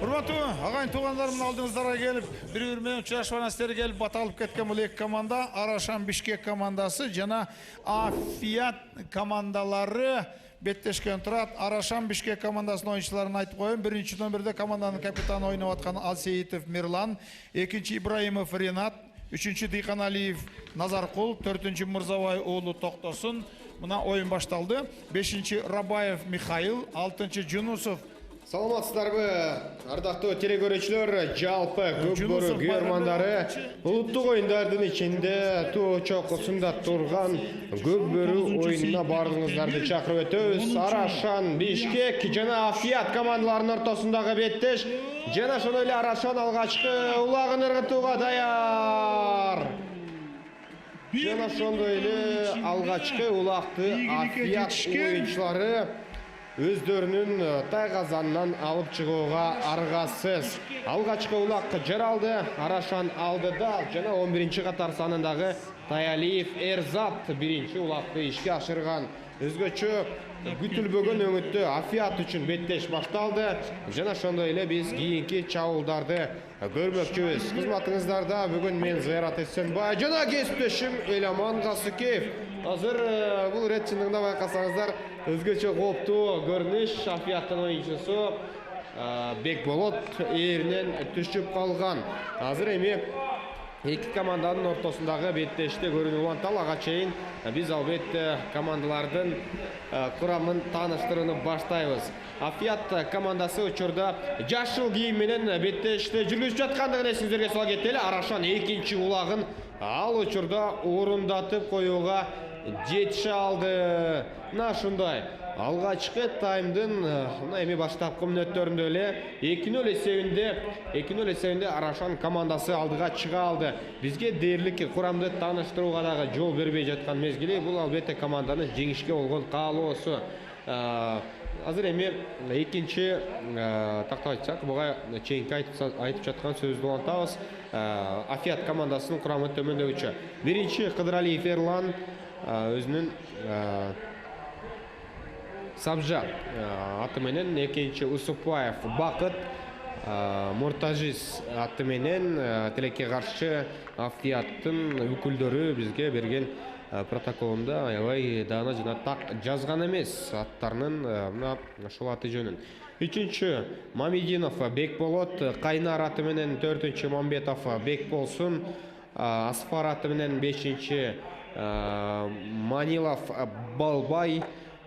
Урматтуу агайын туугандарымдын алдыңыздарга келип, бири-бири менен учурашкан астери келип баталып кеткен бул эки команда Арашан Бишкек командасы жана Афият командалары беттешкен турат. Арашан Бишкек командасынын оюнчуларын айтып коеюн. Биринчи номерде команданын капитаны ойноп аткан Алсеитов Мирлан, экинчи Ибраимов Ренат, үчүнчү Дыйканалиев Назаркул, төртүнчү Мырзабай уулу Токтосун. Мына оюн башталды. Бешинчи Рабаев Михаил, алтынчы Жунусов. Саламатсыздарбы, ардактуу телекөрүүчүлөр, жалпы көпбөрү күйөрмандары улуттук оюндардын ичинде туу чокусунда турган көпбөрү оюнуна баарыңыздарды чакырып өтөбүз. Арашан Бишкек жана Афият командаларынын ортосундагы беттеш жана ошондой эле Арашан алгачкы улагын ыргытууга даяр. Жана ошондой эле алгачкы улагды Афият оюнчулары өздөрүнүн тайгазанынан алып чыгууга аргасыз. Алгачкы улак жаралды, Арашан алдыда жана 11-чи катар санындагы Таялиев Эрзат биринчи улакты ишке ашырган. Өзгөчө күтүлбөгөн өңүттө Афият үчүн беттеш башталды. Жана ошондой эле биз кийинки чабуулдарды көрмөкчүбүз. Кызматыңыздарда бүгүн мен Зайрат Эсенбай жана кесиптешим Эламан Касыкеев. Азыр бул рет чындыгында байкасаңыздар өзгөчө кооптуу көрүнүш. Афияттын оюнчусу Бекболот ээринен түшүп калган. Азыр эми эки команданын ортосундагы беттеште көрүнүп антал. Ага чейин биз албетте командалардын курамын тааныштырууну баштайбыз. Афият командасы учурда жашыл кийим менен беттеште жүргүзүп жаткандыгын эсиңиздерге сала кетели. Арашан экинчи улагын ал учурда орундатып коюуга жетише алды. Мына ушундай алгачкы таймдын эми баштапкы мүнөттөрүндө эле 2-0 эсебинде Арашан командасы алдыга чыга алды. Бизге дээрлик курамды тааныштырууга дагы жол бербей жаткан мезгили бул албетте команданын жеңишке болгон каалоосу. Азыр эми экинчи тактап айтсак, буга чейинки айтып жаткан сөздү улантабыз. Афият командасынын курамы төмөндөгүчө. Биринчи Кыдыралиев Эрлан өзүнүн Сабжа аты менен, экинчи Усупаев Бакыт, Муртажис аты менен тилекке каршы Афияттын өкүлдөрү бизге берген протоколунда аябай даана жана так жазган эмес аттарынын мына ушул аты жөнүн. Үчүнчү Мамединов Бекболот, Кайнар аты менен төртүнчү Мамбетов Бекболсун, Асфар аты менен бешинчи Манилов Балбай,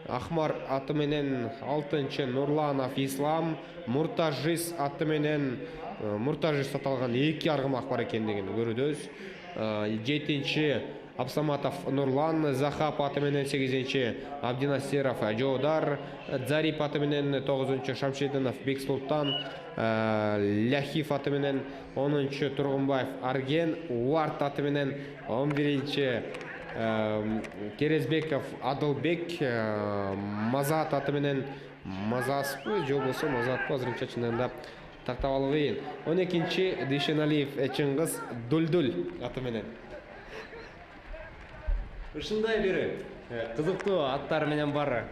Ахмар аты менен алтынчы Нурланов Ислам, Муртажис аты менен Муртажис аталган эки аргымак бар экендигин көрүбүз. Жетинчи Абсаматов Нурлан, Захап аты менен 8-чи Абдинасеров Жоодар, Зарип аты менен 9-чу Шамшидинов Бексултан, Ляхив аты менен 10-чу Тургунбаев Арген, Уарт аты менен 11-чи Керезбеков Адылбек, Мазат аты менен Мазаспы, же болбосо Мазатпы, азырынча чындыгында тактап алуу кыйын. 12-чи Дүйшеналиев Чыңгыз Дулдул аты менен. Ушундай бир кызыктуу аттар менен бар.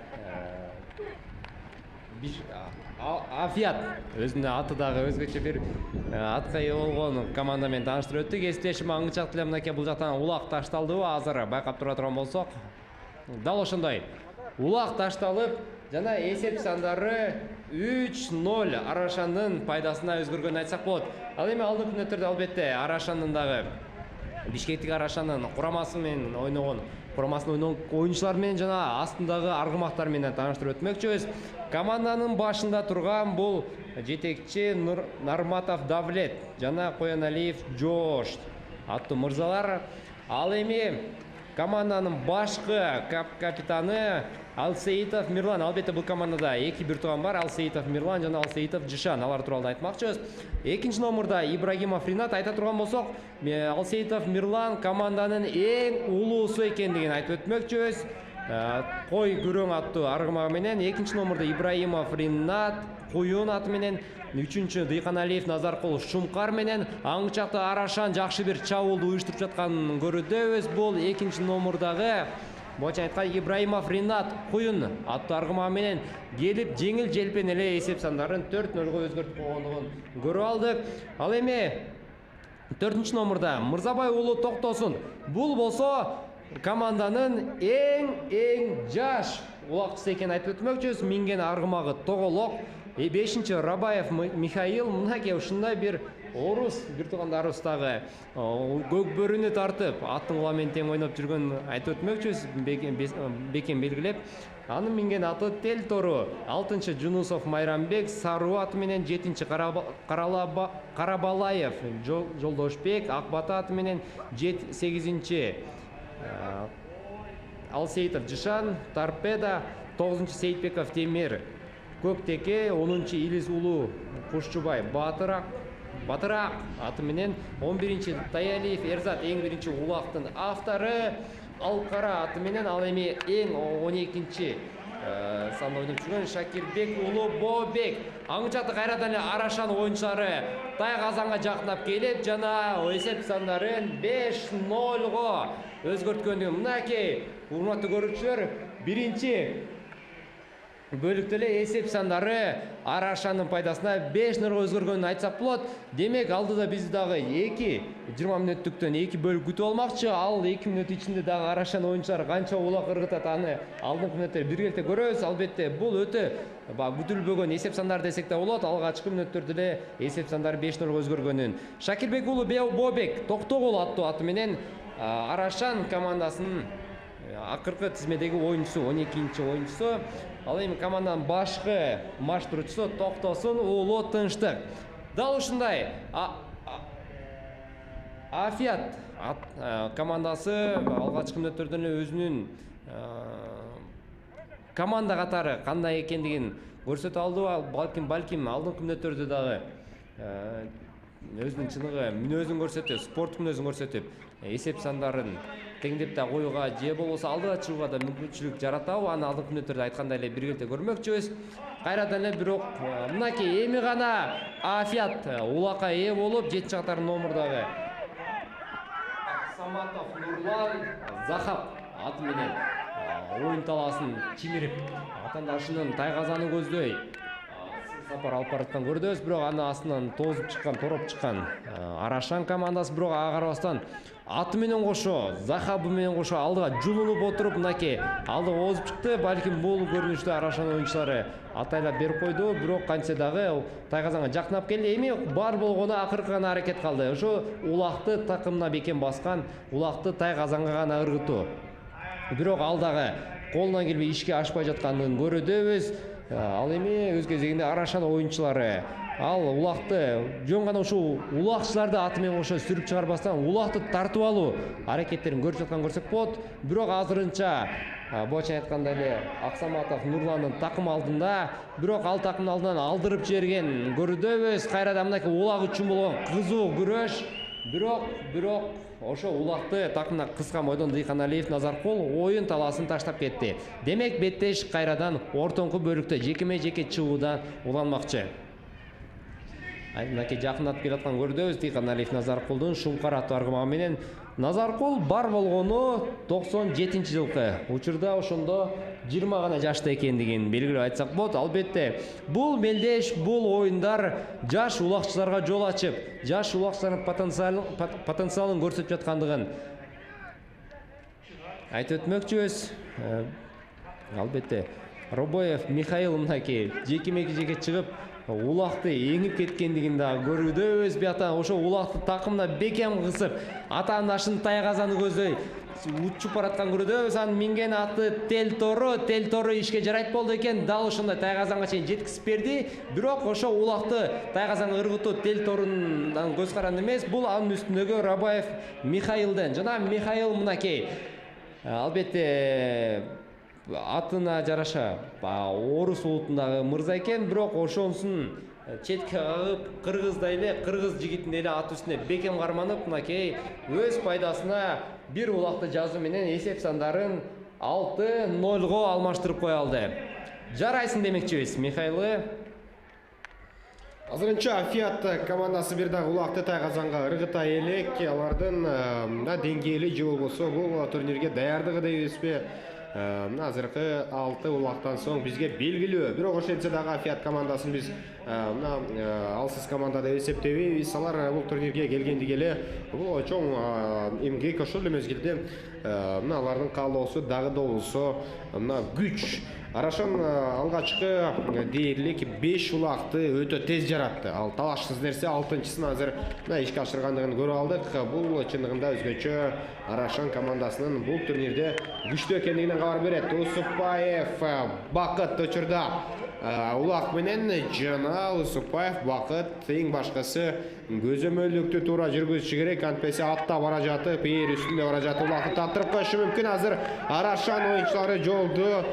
Афият өзүнүн аты дагы өзгөчө бир атка ээ болгон команда менен тааныштырып өттүк. Эстешим аңчак деле мынакей бул жактан улак ташталдыбы азыр байкап тура турган болсок. Дал ошондой. Улак ташталып, жана эсеп сандары 3-0 Арашандын пайдасына өзгөргөнүн айтсак болот. Ал эми алдыңкы күнөттөрдө албетте Арашандын дагы Бишкектик Арашандын курамасы менен ойногон оюнчулар менен жана астындагы аргымактар менен тааныштырып өтмөкчүбүз. Команданын башында турган бул жетекчи Нарматов Давлет жана Кояналиев Жош аттуу мырзалар. Ал эми команданын башкы капитаны Алсеитов Мирлан. Албетте бул командада 2 бир туган бар. Алсеитов Мирлан жана Алсеитов Жишан. Алар тууралуу айтмакчыбыз. Экинчи номурда Ибрагимов Ринат. Айта турган болсок, Алсеитов Мирлан команданын эң улуусу экендигин айтып өтмөкчүбүз. Кой күрөң аттуу аргымагы менен. Экинчи номурда Ибрагимов Ринат Куюн аты менен. Үчүнчү Дыйканалиев Назаркул Шумкар менен. Аңчакта Арашан жакшы бир чабуулду уюштуруп жатканын көрүүбүз. Бул экинчи номурдагы Боча айткан Ибрагимов Ринат Куюн аттуу аргымагы менен келип жеңил желпен эле эсеп сандарын 4-0 өзгөртүп койгондугун көрүп алдык. Ал эми 4-чү номурда Мырзабай уулу Токтосун. Бул болсо команданын эң жаш улакчысы экенин айтып өтмөкчүбүз. Минген аргымагы тоголок. 5-чи Рабаев Михаил. Мынакей ушундай бир орус бир туугандарыбыздагы көк бөрүнү тартып аттын кула тең ойноп жүргөнүн айтып өтмөкчүбүз. Бекен белгилеп. Анын минген аты Тел Тору. 6-чы Жунусов Майрамбек Саруу аты менен. 7-чи Карабалаев Жолдошбек Акбата аты менен. 8-чи Алсеитов Жишан Торпеда. 9-чы Сейитбеков Темир Көктеке. 10-чы Илис Улуу Кушчубай Батырақ аты менен. 11-чи Таялиев Эрзат эң биринчи улактын автору Алкара аты менен. Ал эми эң 12-чи санда ойноп жүргөн Шакирбек уулу Бобек. Аңчакты кайрадан эле Арашан оюнчулары тай казанга жакындап келип жана эсеп сандарын 5-0 өзгөрткөндүгүн мынакей урматтуу көрүүчүлөр биринчи бөлүктө эле эсеп сандары Арашандын пайдасына 5-0 өзгөргөнүн айтсак болот. Демек алдыда биз дагы 20 мүнөттүктөн 2 бөлүк күтүп алмакчы. Ал 2 мүнөт ичинде дагы Арашан оюнчулары канча улак ыргытат аны алдыңкы мүнөттөр биргеликте көрөбүз. Албетте бул өтө күтүлбөгөн эсеп сандар десек да болот. Алгачкы мүнөттөрдө эле эсеп сандары 5-0 өзгөргөнүн. Шакирбек уулу Бобек Токтогул аттуу аты менен Арашан командасынын акыркы тизмедеги оюнчусу, 12-чи оюнчусу. Ал эми команданын башкы маштурчусу Токтосун уулу Тынчтык. Дал ушундай Афият командасы алгачкы мүнөттөрдөн эле өзүнүн команда катары кандай экендигин көрсөтө алды. Балким алдыңкы мүнөттөрдө дагы өзүнүн чыныгы мүнөзүн көрсөтүп, спорт мүнөзүн көрсөтүп, эсеп сандарын теңдеп да коюуга же болбосо алдыга чыгууга да мүмкүнчүлүк жаратабы. Аны алдыңкы мүнөттөрдө айткандай эле биргеликте көрмөкчүбүз. Кайрадан эле бирок мынакей эми гана Афият улакка ээ болуп 7-чи катар номурдагы Саматов Нурлан Захап аты менен оюн талаасын чимирип атаандашынын тайгазаны көздөй сапар алып бараткан көрдүбүз. Бирок аны астынан тооп чыккан Арашан командасы бирок ага карабастан аты менен кошо, Захабы менен кошо алдыга жулунуп отуруп мынакей алдыга озуп чыкты. Балким бул көрүнүштө Арашан оюнчулары атайлап берип койду. Бирок кантсе дагы тайгазанга жакынап келди. Эми бар болгону акыркы гана аракет калды. Ошо улакты такымына бекен баскан, улакты тайгазанга гана ыргытуу. Бирок ал дагы колунан келбей ишке ашпай жатканын көрөбүз. Ал эми өз кезегинде Арашан оюнчулары ал улакты жөн гана ушул улакчыларды аты менен кошо сүрүп чыгарбастан улакты тартып алуу аракеттерин көрүп жатканын көрсөк болот. Бирок азырынча Боча айткандай эле Аксаматов Нурландын такымы алдында, бирок ал такымдын алдынан алдырып жиберген көрүнөбүз. Кайрадан мынакей улак үчүн болгон кызуу күрөш. Бирок ошо улакты такымына кыскан бойдон Дыйканалиев Назаркул оюн талаасын таштап кетти. Демек беттеш кайрадан ортоңку бөлүктө жекеме-жеке чыгуудан уланмакчы. Мынакей жакындатып келаткан көрдөбүз Тыйкан Алиев Назаркулдун Шумкар аттуу аргымагы менен. Назаркул бар болгону 97-жылкы. Учурда ошондо 20 гана жашта экендигин белгилеп айтсак болот. Албетте, бул мелдеш, бул оюндар жаш улакчыларга жол ачып, жаш улакчылардын потенциалын көрсөтүп жаткандыгын айтып өтмөкчүбүз. Албетте, Робоев Михаил мынакей жеке чыгып улакты эңип кеткендигин да көрүүдөбүз. Бияктан ошо улакты такымда бекем кысып, атаандашын тайгазаны көздөй учуп бараткан көрүүдөбүз. Анын минген аты Тел Тору ишке жарайт болду экен. Дал ошондой тайгазанга чейин жеткизип берди. Бирок ошо улакты тайгазанга ыргытуу Тел Торундан көз каранды эмес. Бул анын үстүндөгү Робоев Михаилден. Жана Михаил мынакей албетте атына жараша орус улутундагы мырза экен, бирок ошонсун четке кагып кыргыздай эле, кыргыз жигитиндей эле ат үстүнө бекем карманып, мынакей өз пайдасына бир улакты жазуу менен эсеп сандарын 6-0 алмаштырып кое алды. Жарайсың демекчибиз Михайлы. Азырынча Fiat командасы бир дагы улакты тайгазанга ыргыта элек. Алардын деңгээли же болбосо бул турнирге даярдыгы дейбизби? Азыркы 6 улактан соң бизге белгилүү. Бирок ошентсе дагы Fiat командасын биз алсыз команда деп эсептебейбиз. Алар бул турнирге келгендиги эле бул чоң эмгек, ошол эле мезгилде алардын каалоосу дагы да болсо күч. Арашан алгачкы дээрлик 5 улакты өтө тез жаратты. Ал талашсыз нерсе 6-чысын азыр ишке ашыргандыгын көрүп алдык. Бул чындыгында өзгөчө Арашан командасынын бул турнирде күчтүү экендигинен кабар берет. Усупаев Бакыт учурда улак менен жана Усупаев Бакыт эң башкысы көзөмөлдүктү туура жүргүзүшү керек. Антпесе атта бара жатып, ээр үстүндө бара жатып улакты таптырып коюшу мүмкүн. Азыр Арашан оюнчулары жолду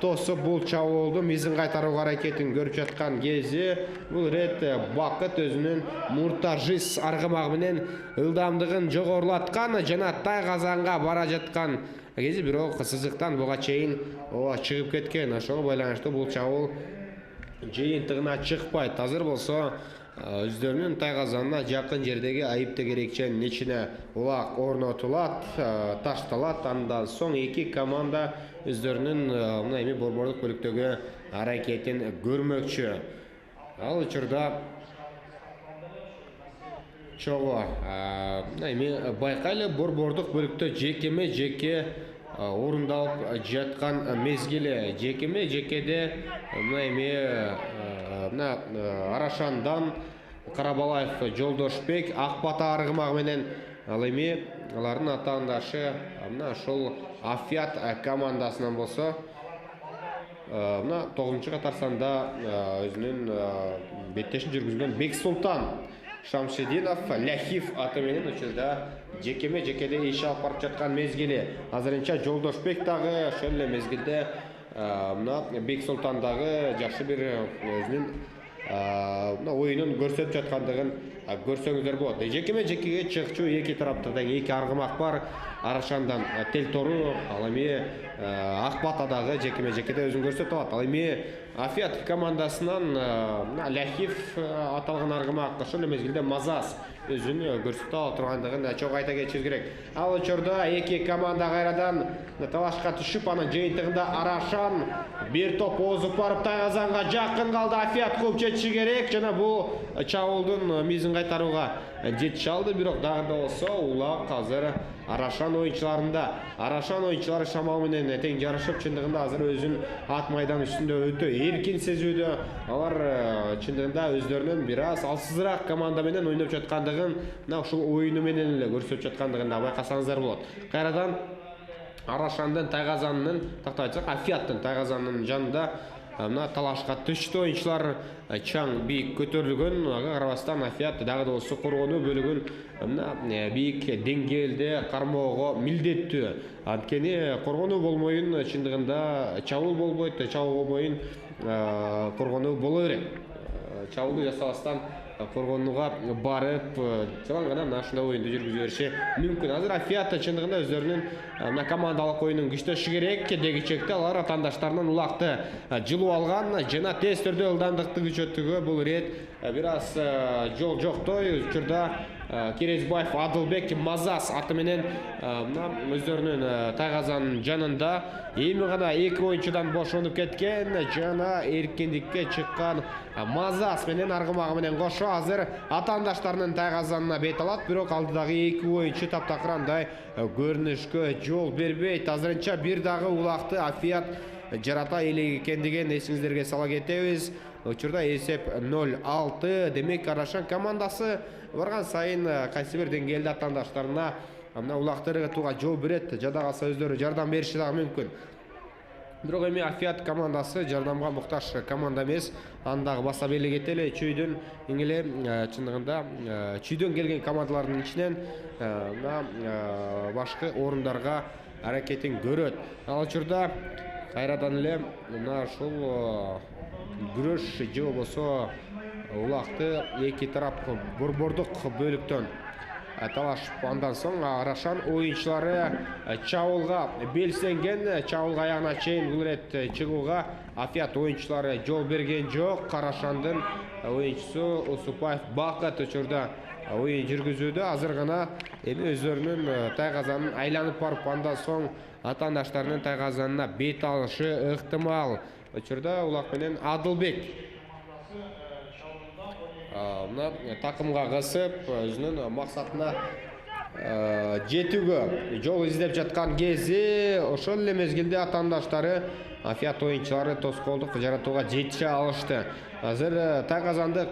тосуп бул чабуулду мизин кайтаруу аракетин көрүп жаткан кези бул рет Бакыт өзүнүн муртажис аргымагы менен ылдамдыгын жогорулаткан жана тайгазанга бара жаткан кези, бирок сызыктан буга чейин чыгып кеткен. Ошого байланыштуу бул чабуул жыйынтыгына чыкпайт. Азыр болсо өздөрүнүн тайгазанына жакын жердеги айып тегерекчен ичине улак орнотулат, ташталат. Андан соң эки команда өздөрүнүн мына эми борбордук бөлүктөгү аракетин көрмөкчү. Ал учурда чогуу эми байкайлы борбордук бөлүктө жекеме жеке орундалып жаткан мезгили. Жекеме жекеде мына эми Арашандан Карабалаев Жолдошбек Акбата аргымагы менен ал эми алардын атаандашы мына ошол Fiat командасынан болсо мына 9-чу катар санда өзүнүн беттешин жүргүзгөн Бексултан Шамшидинов Ляхив аты менен учурда жекеме жекеде иш алып барып жаткан мезгили. Азырынча Жолдошбек дагы ошол эле мезгилде мына Бексултан дагы жакшы бир өзүнүн оюнун көрсөтүп жаткандыгын көрсөңүздөр болот. Жекеме жекеге чыкчу эки тараптардан эки аргымак бар. Арашандан Тел Тору, ал эми Акбата дагы жекеме жекеде өзүн көрсөтүп алат. Ал эми Fiat командасынан Ляхив аталган аргымак ошол эле мезгилде Мазас өзүн көрсөтүп ала тургандыгын чогуу айта кетишибиз керек. Ал учурда эки команда кайрадан талашка түшүп, анын жыйынтыгында Арашан бир топ озуп барып тайгазанга жакын калды. Fiat кууп жетиши керек жана бул чабуулдун мизин кайтарууга жетише алды. Бирок дагы да болсо улак азыр Арашан оюнчуларында. Арашан оюнчулары шамал менен тең жарышып, чындыгында азыр өзүн ат майдан үстүндө өтө эркин сезүүдө. Алар чындыгында өздөрүнүн бир аз алсызыраак команда менен ойноп жаткандыгын мына ушул оюну менен эле көрсөтүп жаткандыгын да байкасаңыздар болот. Кайрадан Арашандын тайгазанынын, тактап айтсак, Fiаттын тайгазанынын жанында мына талашка түштү оюнчулар чаң бийик көтөрүлгөн. Ага карабастан Fiat дагы да болсо коргонуу бөлүгүн мына бийик деңгээлде кармоого милдеттүү. Анткени коргонуу болмоюн чындыгында чабуул болбойт, чабуул болбоюн коргонуу боло берет. Чабуулду жасабастан коргонуга барып жалаң гана мына ушундай оюнду жүргүзүп бериши мүмкүн. Азыр Афиат чындыгында өздөрүнүн мына командалык оюнун күчтөшү керек дегичекте алар атаандаштарынан улакты жылуу алган жана тез түрдө ылдамдыкты күчөтүүгө бул ирет бир аз жол жоктой. Учурда Керезбаев Адылбек Мазас аты менен мына өздөрүнүн тайгазанын жанында эми гана эки оюнчудан бошонуп кеткен жана эркиндикке чыккан Мазас менен аргымагы менен кошо азыр атаандаштарынын тайгазанына бет алат. Бирок алдыдагы эки оюнчу таптакырандай көрүнүшкө жол бербейт. Азырынча бир дагы улакты Афиат жарата элек экендигин эсиңиздерге сала кетебиз. Учурда эсеп 0-6. Демек Арашан командасы барган сайын кайсы бир деңгээлде атаандаштарына мына улакты ыргытууга жол берет. Жада калса өздөрү жардам бериши дагы мүмкүн. Бирок эми Афиат командасы жардамга муктаж команда эмес. Андагы баса белек этели чүйдөн эңеле чындыгында чүйдөн келген командалардын ичинен башкы орундарга аракетин көрөт. Ал учурда кайрадан эле мына ушул күрөш же болбосо улакты эки тарап борбордук бөлүктөн талашып андан соң Арашан оюнчулары чабуулга белсенген. Чабуулга аягына чейин бул ирет чыгууга Афиат оюнчулары жол берген жок. Арашандын оюнчусу Усупаев Бакыт учурда оюн жүргүзүүдө. Азыр гана эми өздөрүнүн тайгазанын айланып барып андан соң атаандаштарынын тайгазанына бет алышы ыктымал. Учурда улак менен Адылбек мына такымга кысып өзүнүн максатына жетүүгө жол издеп жаткан кези ошол эле мезгилде атаандаштары Афиат оюнчулары тоскоолдук жаратууга жетише алышты. Азыр тайгазанды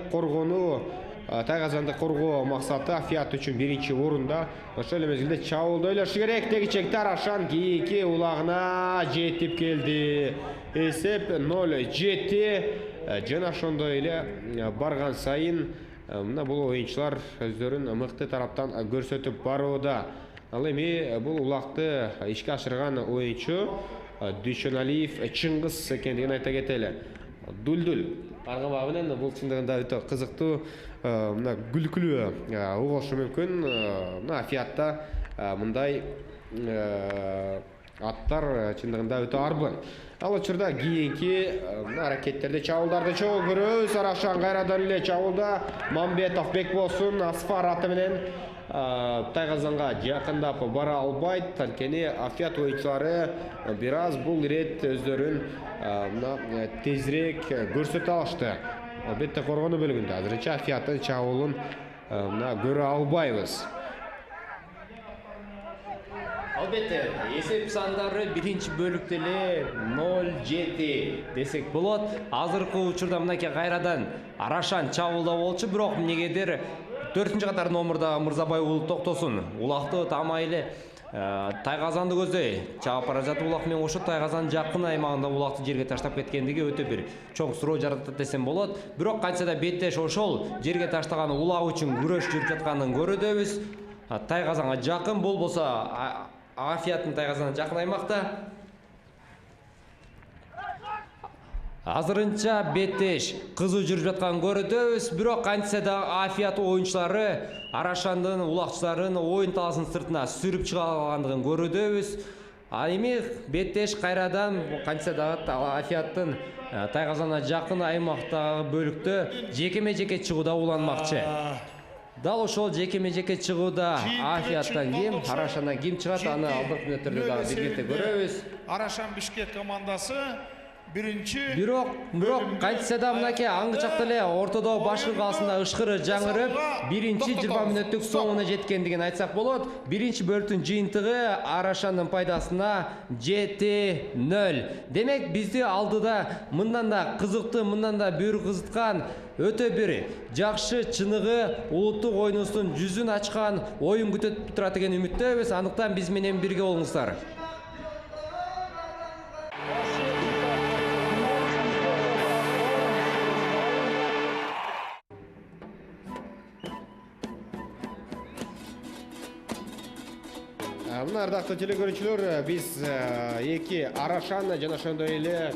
коргоо максаты Афиат үчүн биринчи орунда. Ошол эле мезгилде чабуулду ойлошу керек. Дегичекте Арашан кийинки улагына жетип келди. Эсеп 0-7. Жана ошондой эле барган сайын мына бул оюнчулар өздөрүн мыкты тараптан көрсөтүп барууда. Ал эми бул улакты ишке ашырган оюнчу Дүйшөналиев Чыңгыз экендигин айта кетели. Дулдул аргымагы менен бул чындыгында өтө кызыктуу мына күлкүлүү угулушу мүмкүн. Мына Афиатта мындай аттар чындыгында өтө арбын. Ал учурда кийинки аракеттерде чабуулдарды чогуу көрөбүз. Арашан кайрадан эле чабуулда Мамбетов Бекболсун Асфар аты менен тайгазанга жакындап бара албайт. Анткени Афиат оюнчулары бир аз бул ирет өздөрүн тезирээк көрсөтө алышты. Албетте коргонуу бөлүгүндө азырынча Афиаттын чабуулун көрө албайбыз. Албетте, эсеп сандары биринчи бөлүктө эле 0-7 десек болот. Азыркы учурда мынакей кайрадан Арашан чабуулда болчу, бирок эмнегедир 4-чү катар номурда Мырзабай уулу Токтосун улакты таамай эле тайгазанды көздөй чаап бара жатып улак менен кошо тайгазанын жакын аймагында улакты жерге таштап кеткендиги өтө бир чоң суроо жаратат десем болот. Бирок кантса да беттеш ошол жерге таштаган улак үчүн күрөш жүрүп жатканын көрөбүз. Тайгазанга жакын болбосо Афиаттын тайгазанына жакын аймакта. Азырынча беттеш кызуу жүрүп жатканын көрөбүз. Бирок кантса да Афиат оюнчулары Арашандын улакчыларын оюн талаасынын сыртына сүрүп чыга алгандыгын көрөбүз. Эми беттеш кайрадан кантса да Афиаттын тайгазанына жакын аймактагы бөлүктө жекеме-жеке чыгууда уланмакчы. Дал ошол жекеме-жеке чыгууда Афиаттан ким, Арашандан ким чыгат, аны алдыңкы мүнөттөрдө дагы биргелте көрөбүз. Арашан Бишкек командасы биринчи. Бирок кайтса да мынакей аңгычакта эле ортодо башкы калсында ышкыры жаңырып, биринчи 20 мүнөттүк соңуна жеткендигин айтсак болот. Биринчи бөлүктүн жыйынтыгы Арашандын пайдасына 7-0. Демек бизди алдыда мындан да кызыктуу, мындан да бүйүр кызыткан өтө бир жакшы чыныгы улуттук оюнубуздун жүзүн ачкан оюн күтүп турат деген үмүттөбүз. Андыктан биз менен бирге болуңуздар. Ардактуу телекөрүүчүлөр, биз эки Арашан жана ошондой эле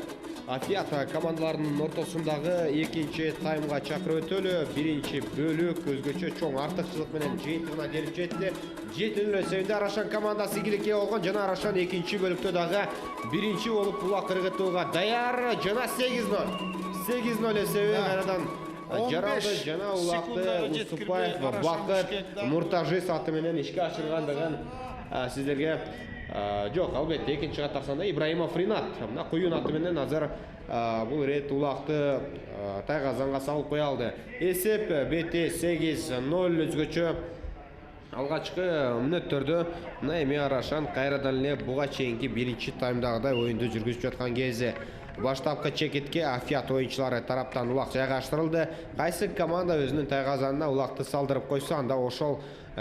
Афиат командаларының ортосындағы екінші таймға чакырып өтөлі. Биринчи бөлүк өзгөчө чоң артыкчылык менен жыйынтыгына келип жетти. 7-0 Арашан командасы игиликке болгон жана Арашан экинчи бөлүктө дагы биринчи болуп булак ыргытууга даяр. Жана 8-0. 8-0 эсеби кайрадан жаралды жана улакты Усупаев Бакыт Муртажис аты менен ишке ашыргандыгын сиздерге жок, албетте экинчи катарсанда Ибраимов Ринат мына куюн аты менен азыр бул рет улакты тайгазанга салып кое алды. Эсеп бети 8-0 өзгөчө алгачкы мүнөттөрдө мына эми Арашан кайрадан эле буга чейинки биринчи таймдагыдай оюнду жүргүзүп жаткан кезде баштапкы чекетке Афиат оюнчулары тараптан улак жайгаштырылды. Кайсы команда өзүнүн тайгазанына улакты салдырып койсо, анда ошол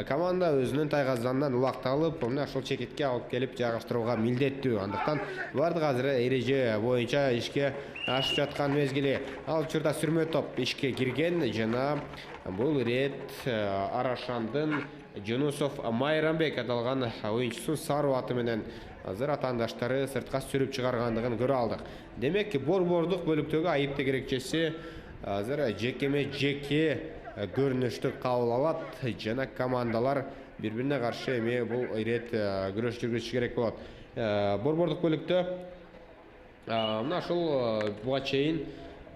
команда өзүнүн тайгазанынан улакты алып, мына ошол чекетке алып келип жайгаштырууга милдеттүү. Андыктан бардык азыр эреже боюнча ишке ашып жаткан мезгили. Ал учурда сүрмө топ ишке кирген жана бул рет Арашандын Жунусов Майрамбек аталган оюнчусу Сару аты менен азыр атаандаштары сыртка сүрүп чыгаргандыгын көрө алдык. Демек, борбордук бөлүктөгү айыпты керекчеси азыр жеке көрүнүштү кабыл алат жана командалар бири-бирине каршы эми бул ирет күрөш жүргүзүш керек болот. Борбордук бөлүктө мына ушул буга чейин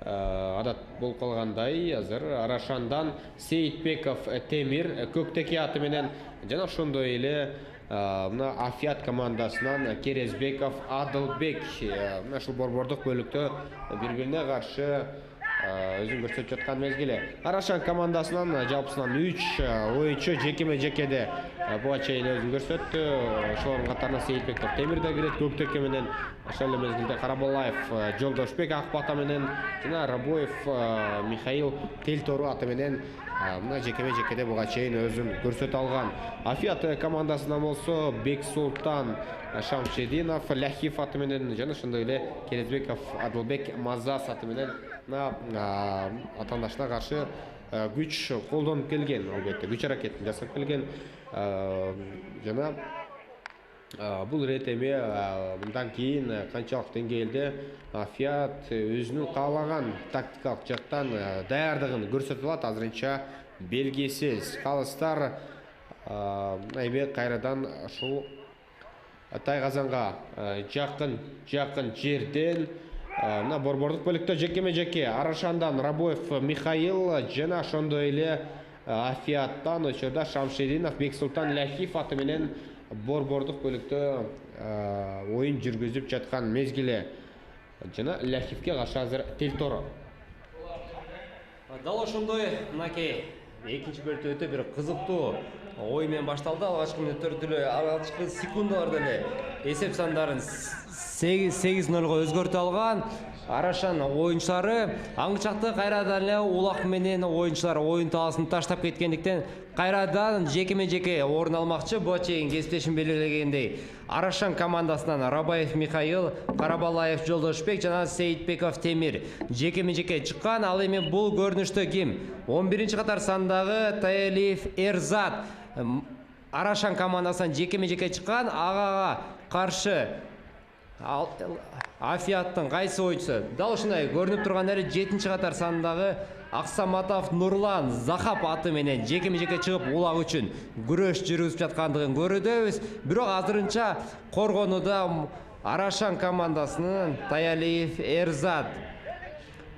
адат болуп калгандай азыр Арашандан Сейитбеков Темир Көктеке аты менен жана ошондой эле мына Афиат командасынан Керезбеков Адылбек мына ушул борбордук бөлүктө бири-бирине каршы өзүн көрсөтүп жаткан мезгили. Арашан командасынан жалпысынан 3 оюнчу жекеме-жекеде буга чейин өзүн көрсөттү. Ошолордун катарына Сейитбеков Темир да кирет, Көктеке менен ошол эле мезгилде Карабалаев Жолдошбек Акбата менен жана Рабоев Михаил Телтору аты менен мына жекеме-жекеде буга чейин өзүн көрсөтө алган. Афиат командасынан болсо Бексултан Шамшединов Ляхив аты менен жана ошондой эле Керезбеков Адылбек Мазас аты менен атаандаштарына каршы күч колдонуп келген, албетте күч аракетин жасап келген жана бул рет эми мындан кийин канчалык деңгээлде Афиат өзүнүн каалаган тактикалык жактан даярдыгын көрсөтө алат азырынча белгисиз. Калыстар эми кайрадан ушул тайгазанга жакын жерден мына борбордук бөлүктө жекеме-жеке Арашандан Рабоев Михаил жана ошондой эле Афиаттан учурда Шамшединов Бексултан Ляхив аты менен борбордук бөлүктө оюн жүргүзүп жаткан мезгили жана Ляхивке каршы азыр Телторо. Дал ошондой мынакей экинчи бөлүктө өтө бир кызыктуу оюн менен башталды. Алгачкы мүнөттөрдө эле, алгачкы секундаларда эле эсеп сандарын 8-0 өзгөртүп алган Арашан оюнчулары аңчакты кайрадан эле улак менен оюнчулар оюн таласын таштап кеткендиктен кайрадан жекеме-жеке орун алмакчы. Буга чейин кесиптешин белгилегендей Арашан командасынан Рабаев Михаил, Карабалаев Жолдошбек жана Сейитбеков Темир жекеме-жеке чыккан. Ал эми бул көрүнүштө ким? 11-чи катар сандагы Таялиев Эрзат Арашан командасынан жекеме-жеке чыккан. Ага каршы Афиаттын кайсы оюнчусу? Дал ушундай көрүнүп турган эле 7-чи катар сандагы Аксаматов Нурлан Захап аты менен жекеме-жеке чыгып улак үчүн күрөш жүргүзүп жаткандыгын көрөбүз. Бирок азырынча коргонууда Арашан командасынын Таялиев Эрзат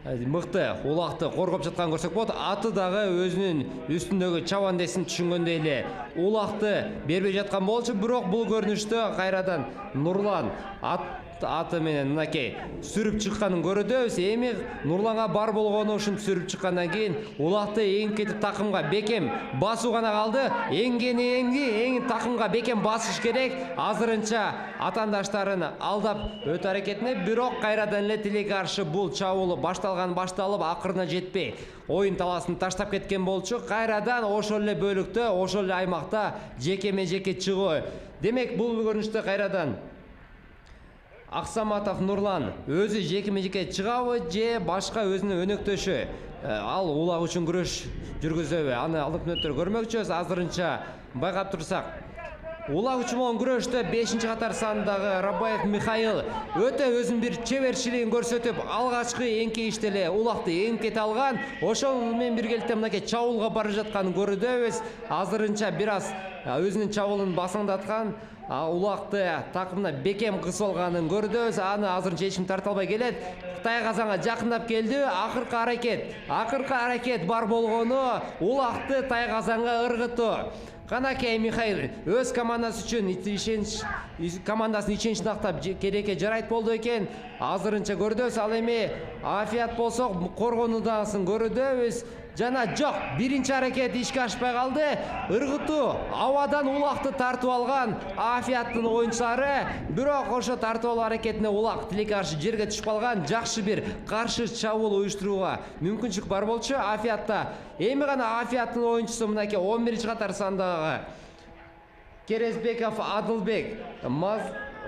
мыкты улакты коргоп жатканын көрсөк болот. Аты дагы өзүнүн үстүндөгү чабандесин түшүнгөндөй эле улакты бербей жаткан болчу. Бирок бул көрүнүштө кайрадан Нурлан аты менен мынакей сүрүп чыкканын көрөбүз. Эми Нурланга бар болгону ушинтип сүрүп чыккандан кийин улакты эң кетип такымга бекем басуу гана калды. Эң такымга бекем басыш керек. Азырынча атаандаштарын алдап өтө аракетине, бирок кайрадан эле тилекке каршы бул чабуулу башталып акырына жетпей оюн таласын таштап кеткен болчу. Кайрадан ошол эле бөлүктө, ошол эле аймакта жекеме-жеке чыгуу. Демек бул көрүнүштө кайрадан Аксаматов Нурлан өзү жекеме-жеке чыгабы же башка өзүнүн өнөктөшү ал улак үчүн күрөш жүргүзөбү? Аны алып мүнөттөр көрмөкчүбүз. Азырынча байкап турсак улак үчүн болгон күрөштө 5-катар сандагы Робоев Михаил өтө өзүнүн бир чеберчилигин көрсөтүп, алгачкы эңкейиште эле улакты эңип кете алган. Ошол менен биргеликте мынакей чабуулга бара жатканын көрдөбүз. Азырынча бир аз өзүнүн чабуулун басаңдаткан. Улакты такымына бекем кысып алганын көрдөбүз. Аны азырынча эч ким тарта албай келет. Кытай казанга жакындап келди. Акыркы аракет бар болгону улакты Тай казанга ыргытуу. Канакей Михаил өз командасы үчүн командасын иченчин актап керекке жарайт болду экен. Азырынча көрдөбүз. Ал эми Афият болсо коргонуудасын көрдөбүз. Жана жок, биринчи аракет ишке ашпай калды. Ыргытуу абадан улакты тартып алган Афияттын оюнчулары, бирок ошо тартып алуу аракетине улак тилекке каршы жерге түшүп калган. Жакшы бир каршы чабуул уюштурууга мүмкүнчүлүк бар болчу Афиятта. Эми гана Афияттын оюнчусу мынакей 11-катар сандагы Керезбеков Адылбек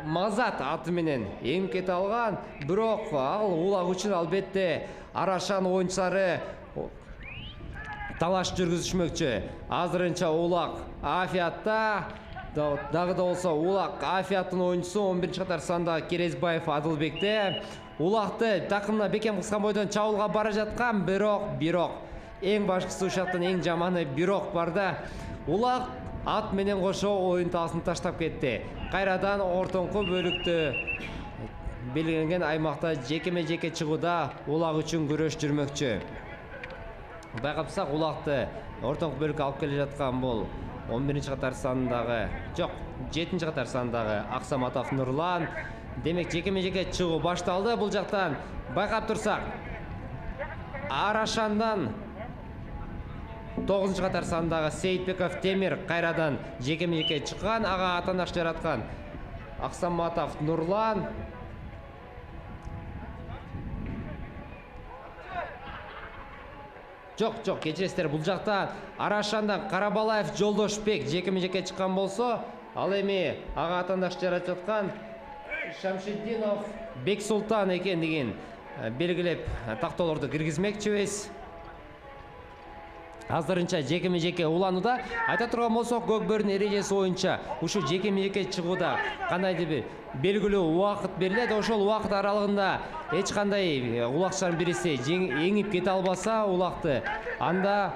Мазат аты менен эңип кете алган. Бирок ал улак үчүн албетте Арашан оюнчулары талаш жүргүзүшмөкчү. Азырынча улак Афиятта, дагы да болсо улак Афияттын оюнчусу 11-катар сандагы Керезбаев Адылбекте. Улакты такымына бекем кыскан бойдон чабуулга бара жаткан, бирок эң башкысы ушактын эң жаманы бирок бар да. Улак ат менен кошо оюн таасын таштап кетти. Кайрадан ортоңку бөлүктө белгиленген аймакта жекеме-жеке чыгууда улак үчүн күрөш жүрмөкчү. Байкапсак улакты ортоңку бөлүккө алып келе жаткан бул 11-катар сандагы, жок, 7-катар сандагы Аксаматов Нурлан. Демек жекеме-жеке чыгуу башталды. Бул жактан байкап турсак, Арашандан 9-катар сандагы Сейитбеков Темир кайрадан жекеме-жеке чыккан, ага атандаш жараткан Аксаматов Нурлан. Жок, кечиресиздер, бул жакта Арашандан Карабалаев Жолдошбек жекеме-жеке чыккан болсо, ал эми ага атандаш жаратып жаткан Шамшиддинов Бексултан экендигин белгилеп тактоолорду киргизмекчибиз. Азырынча жекеме-жеке уланууда. Айта турган болсок, Көкбөрүнүн эрежеси боюнча ушу жекеме-жеке чыгууда кандайдыр бир белгилүү убакыт берилет. Ошол убакыт аралыгында эч кандай улакчылардын бириси эңип кете албаса улакты, анда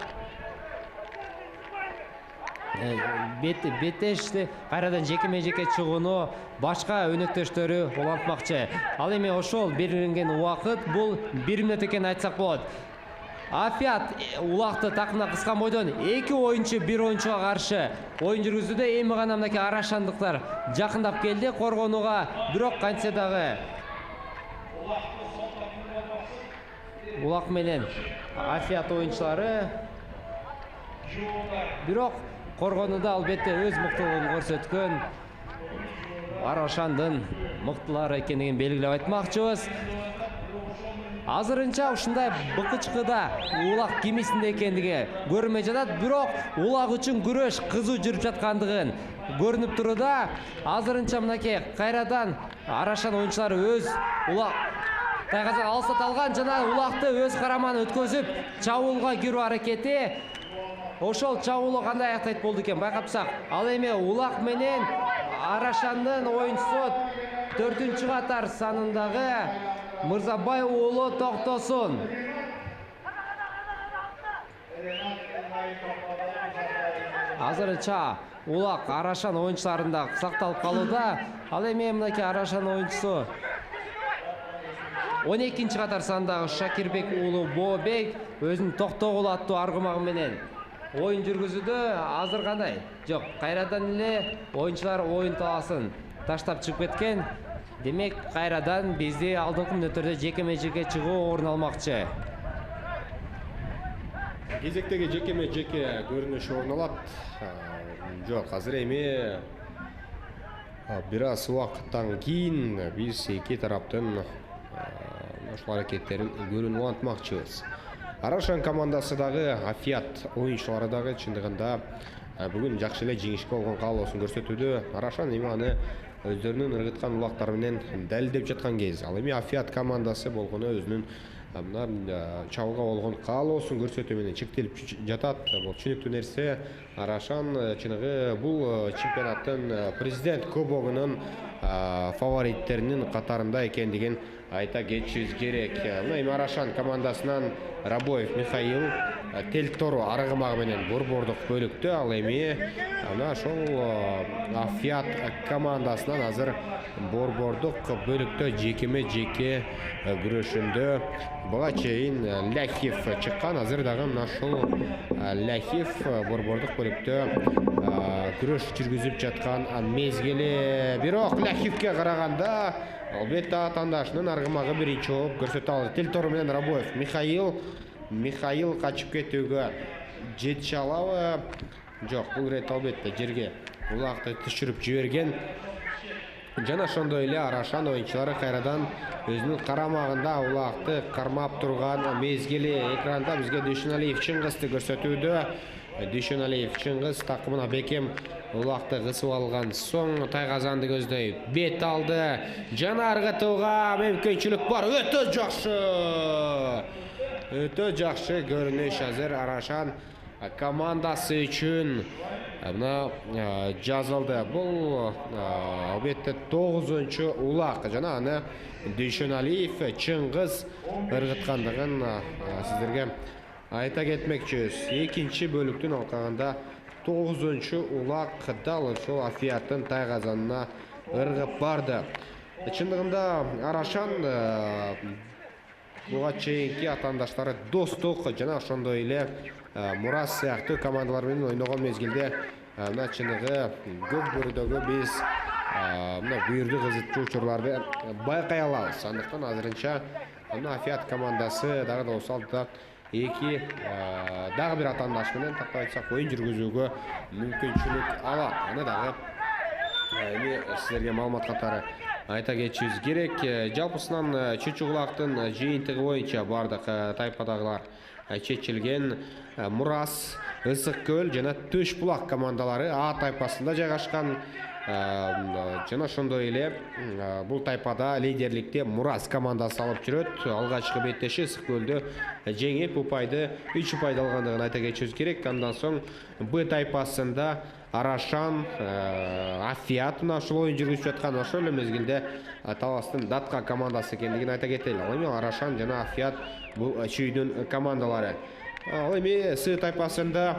беттешти кайрадан жекеме-жеке чыгууну башка өнөктөштөрү улантмакчы. Ал эми ошол белгиленген убакыт бул 1 мүнөт экенин айтсак болот. Афият улакты такымына кыскан бойдон 2 оюнчу 1 оюнчуга каршы оюн жүргүзүүдө. Эми гана мынакей арашандыктар жакындап келди коргонууга, бирок кантсе дагы улак менен Афият оюнчулары бирок коргонууда албетте өз мыктылыгын көрсөткөн Арашандын мыктылары экендигин белгилеп айтмакчыбыз. Азырынча ушундай быкычкыда улак кимисинде экендиги көрүнбөй жатат, бирок улак үчүн күрөш кызуу жүрүп жаткандыгын көрүнүп туруда. Азырынча мынакей кайрадан Арашан оюнчулары өз улак тайгазан алыстат алган жана улакты өз караман өткөзүп чабуулга кирүү аракети. Ошол чабуулу кандай аяктайт болду экен байкапсак, ал эми улак менен Арашандын оюнчусу 4-катар санындагы Мырзабай уулу токтосун. Азырынча улак Арашан оюнчуларында сакталып калууда. Ал эми мынакей Арашан оюнчусу 12-катар сандагы Шакирбек уулу Бообек өзүнүн токтогул аттуу аргымагы менен оюн жүргүзүүдө. Азыр кандай? Жок, кайрадан эле оюнчулар оюн таласын таштап чыгып кеткен. Демек кайрадан бизде алдыңкы мүнөттөрдө жекеме-жеке чыгуу орун алмакчы. Кезектеги жекеме-жеке көрүнүш орун алат. Жок, азыр эми бир аз убакыттан кийин биз эки тараптын ошол аракеттерин көрүүнү улантмакчыбыз. Арашан командасы дагы, Афият оюнчулары дагы чындыгында бүгүн жакшы эле жеңишке болгон каалоосун көрсөтүүдө. Арашан эми аны өздөрүнүн ыргыткан улактары менен далилдеп жаткан кез. Ал эми Афият командасы болгону өзүнүн мына чабууга болгон каалоосун көрсөтүү менен чектелип жатат. Бул түшүнүктүү нерсе. Арашан чыныгы бул чемпионаттын президент кубогунун фавориттеринин катарында экендигин айта кетишибиз керек. Мына эми Арашан командасынан Рабоев Михаил Телтору аргымагы менен борбордук бөлүктө, ал эми мына ошол Афиат командасынан азыр борбордук бөлүктө жекеме-жеке күрөшүндө. Буга чейин Ляхив чыккан, азыр дагы мына ушул Ляхив борбордук бөлүктө күрөш жүргүзүп жаткан мезгили. Бирок Ляхивге караганда албетте атаандашынын аргымагы биринчи болуп көрсөтө алды. Телтору менен Рабоев Михаил качып кетүүгө жетише алабы? Жок, бул рет албетте жерге улакты түшүрүп жиберген. Жана ошондой эле Арашан оюнчулары кайрадан өзүнүн карамагында улакты кармап турган мезгили. Экранда бизге Дүйшөналиев Чыңгызды көрсөтүүдө. Дүйшөналиев Чыңгыз такымына бекем улакты кысып алган соң Тайгазанды көздөй бет алды. Жана ыргытууга мүмкүнчүлүк бар. Өтө жакшы көрүнүш азыр Арашан командасы үчүн мына жазылды. Бул албетте 9-чу улак. Жана аны Дүйшөналиев Чыңгыз ыргыткандыгын сиздерге айта кетмекчүбүз. Экинчи бөлүктүн алкагында 9-чу улак дал ошол Афияттын Тайгазанына ыргып барды. Чындыгында Арашан буга чейинки атаандаштары Достук жана ошондой эле Мурас сыяктуу командалар менен ойногон мезгилде мына чыныгы көк бөрүдөгү биз мына буйрду кызытчу учурларды байкай алабыз. Андыктан азырынча мына Афият командасы дагы да болсо алдыда эки дагы бир атаандаш менен тактап айтсак оюн жүргүзүүгө мүмкүнчүлүк алат. Аны дагы эми сиздерге маалымат катары айта кетишибиз керек. Жалпысынан Чучугулактын жыйынтыгы боюнча бардык тайпадагылар чечилген. Мурас, Ысык көл жана Төш булак командалары А тайпасында жайгашкан. Жана ошондой эле бул тайпада лидерликте Мурас командасы алып жүрөт. Алгачкы беттеши Ысык көлдү жеңип упайды 3 упайды алгандыгын айта кетишибиз керек. Андан соң Б тайпасында Арашан, Афият мына ушул оюн жүргүзүп жаткан ошол эле мезгилде Таластын Датка командасы экендигин айта кетели. Ал эми Арашан жана Афият бул чүйдүн командалары. Ал эми С тайпасында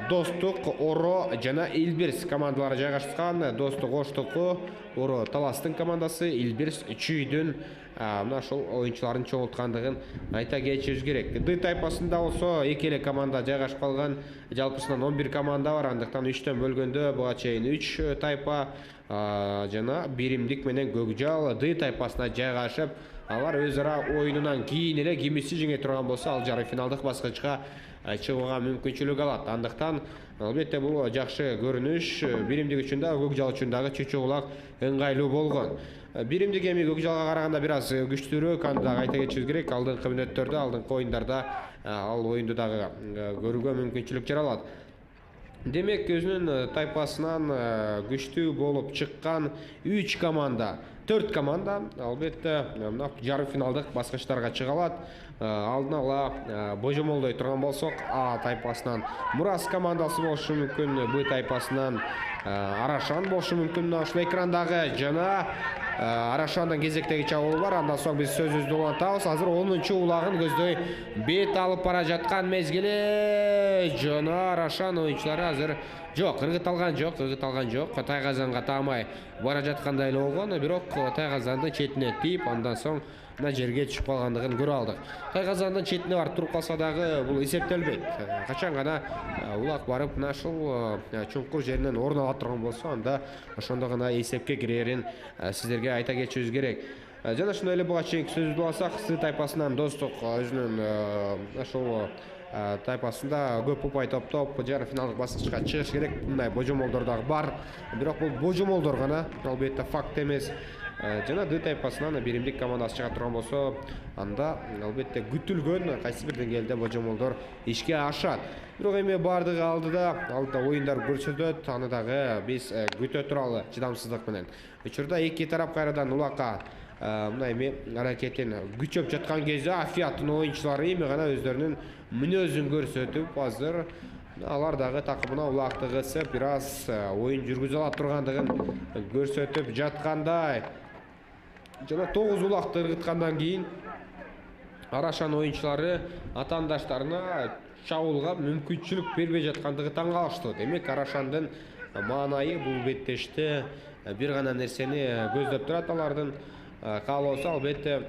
Достук, Оро жана Илбирс командалары жайгашкан. Достук Оштуку, Оро Таластын командасы, Илбирс чүйдүн мына ошол оюнчуларын чогулткандыгын айта кетишибиз керек. Д тайпасында болсо эки эле команда жайгашып калган. Жалпысынан 11 команда бар. Андыктан 3төн бөлгөндө буга чейин 3 тайпа жана биримдик менен Көкжал Д тайпасына жайгашып, алар өз ара оюнунан кийин эле кимиси жеңе турган болсо ал жарым финалдык баскычка чыгууга мүмкүнчүлүк алат. Андыктан албетте бул жакшы көрүнүш. Биримдик үчүн да Көкжал үчүн дагы Чучугулак ыңгайлуу болгон. Биримдик эми Көкжалга караганда бир аз күчтүүрөөк, аны дагы айта кетишибиз керек. Алдыңкы мүнөттөрдө, алдыңкы оюндарда ал оюнду дагы көрүүгө мүмкүнчүлүк жаралат. Демек өзүнүн тайпасынан күчтүү болуп чыккан 3 команда, 4 команда албетте мына жарым финалдык баскычтарга чыга алат. Алдын ала божомолдой турган болсок, А тайпасынан Мурас командасы болушу мүмкүн, Б тайпасынан Арашан болушу мүмкүн. Мына ушул экрандагы жана Арашандын кезектеги чабуул бар. Андан соң биз сөзүбүздү улантабыз. Азыр 10-чу улагын көздөй бет алып бара жаткан мезгили. Жана Арашан оюнчулары азыр жок, ыргыталган жок. Тайгазанга таамай бара жаткандай эле болгон, бирок Тайгазандын четине тийип, андан соң мына жерге түшүп калгандыгын көрө алдык. Тайгазандын четине барып туруп калса дагы бул эсептелбейт. Качан гана улак барып мына ушул чуңкур жеринен орун ала турган болсо, анда ошондо гана эсепке кирерин сиздерге айта кетишибиз керек. Жана ошондой эле буга чейинки сөзүбүздү алсак, С тайпасынан Достук өзүнүн ошол тайпасында көп упай топтоп жарым финалдык баскычка чыгыш керек. Мындай божомолдор дагы бар. Бирок бул божомолдор гана, албетте факт эмес. Жана Д тайпасынан биримдик командасы чыга турган болсо, анда албетте күтүлгөн кайсы бир деңгээлде божомолдор ишке ашат. Бирок эми бардыгы алдыда оюндар көрсөтөт, аны дагы биз күтө туралы чыдамсыздык менен. Учурда эки тарап кайрадан улакка мына эми аракетин күчөп жаткан кезде Афияттын оюнчулары эми гана өздөрүнүн мүнөзүн көрсөтүп азыр алар дагы такымына улакты кысып бир аз оюн жүргүзө ала тургандыгын көрсөтүп жаткандай. Жана 9 улакты ыргыткандан кийин Арашан оюнчулары атаандаштарына чабуулга мүмкүнчүлүк бербей жаткандыгы таң калыштуу. Демек Арашандын маанайы бул беттеште бир гана нерсени көздөп турат. Алардын каалоосу албетте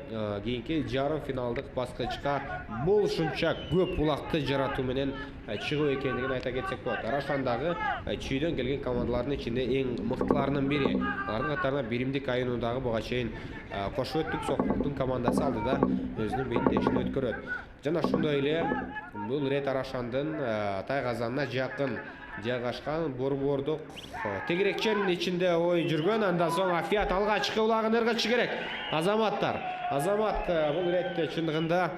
кийинки жарым финалдык баскычка болушунча көп улакты жаратуу менен чыгуу экендигин айта кетсек болот. Арашан дагы чүйдөн келген командалардын ичинде эң мыктыларынын бири. Алардын катарына биримдик айынуудагы буга чейин кошуп өттүк Сокуктун командасы алдыда өзүнүн беттешин өткөрөт. Жана ошондой эле бул рет Арашандын тайгазанына жакын жайгашкан борбордук тегерекченин ичинде оюн жүргөн. Андан соң Афият алгачкы улагын ыргытышы керек. Азамат бул ретте чындыгында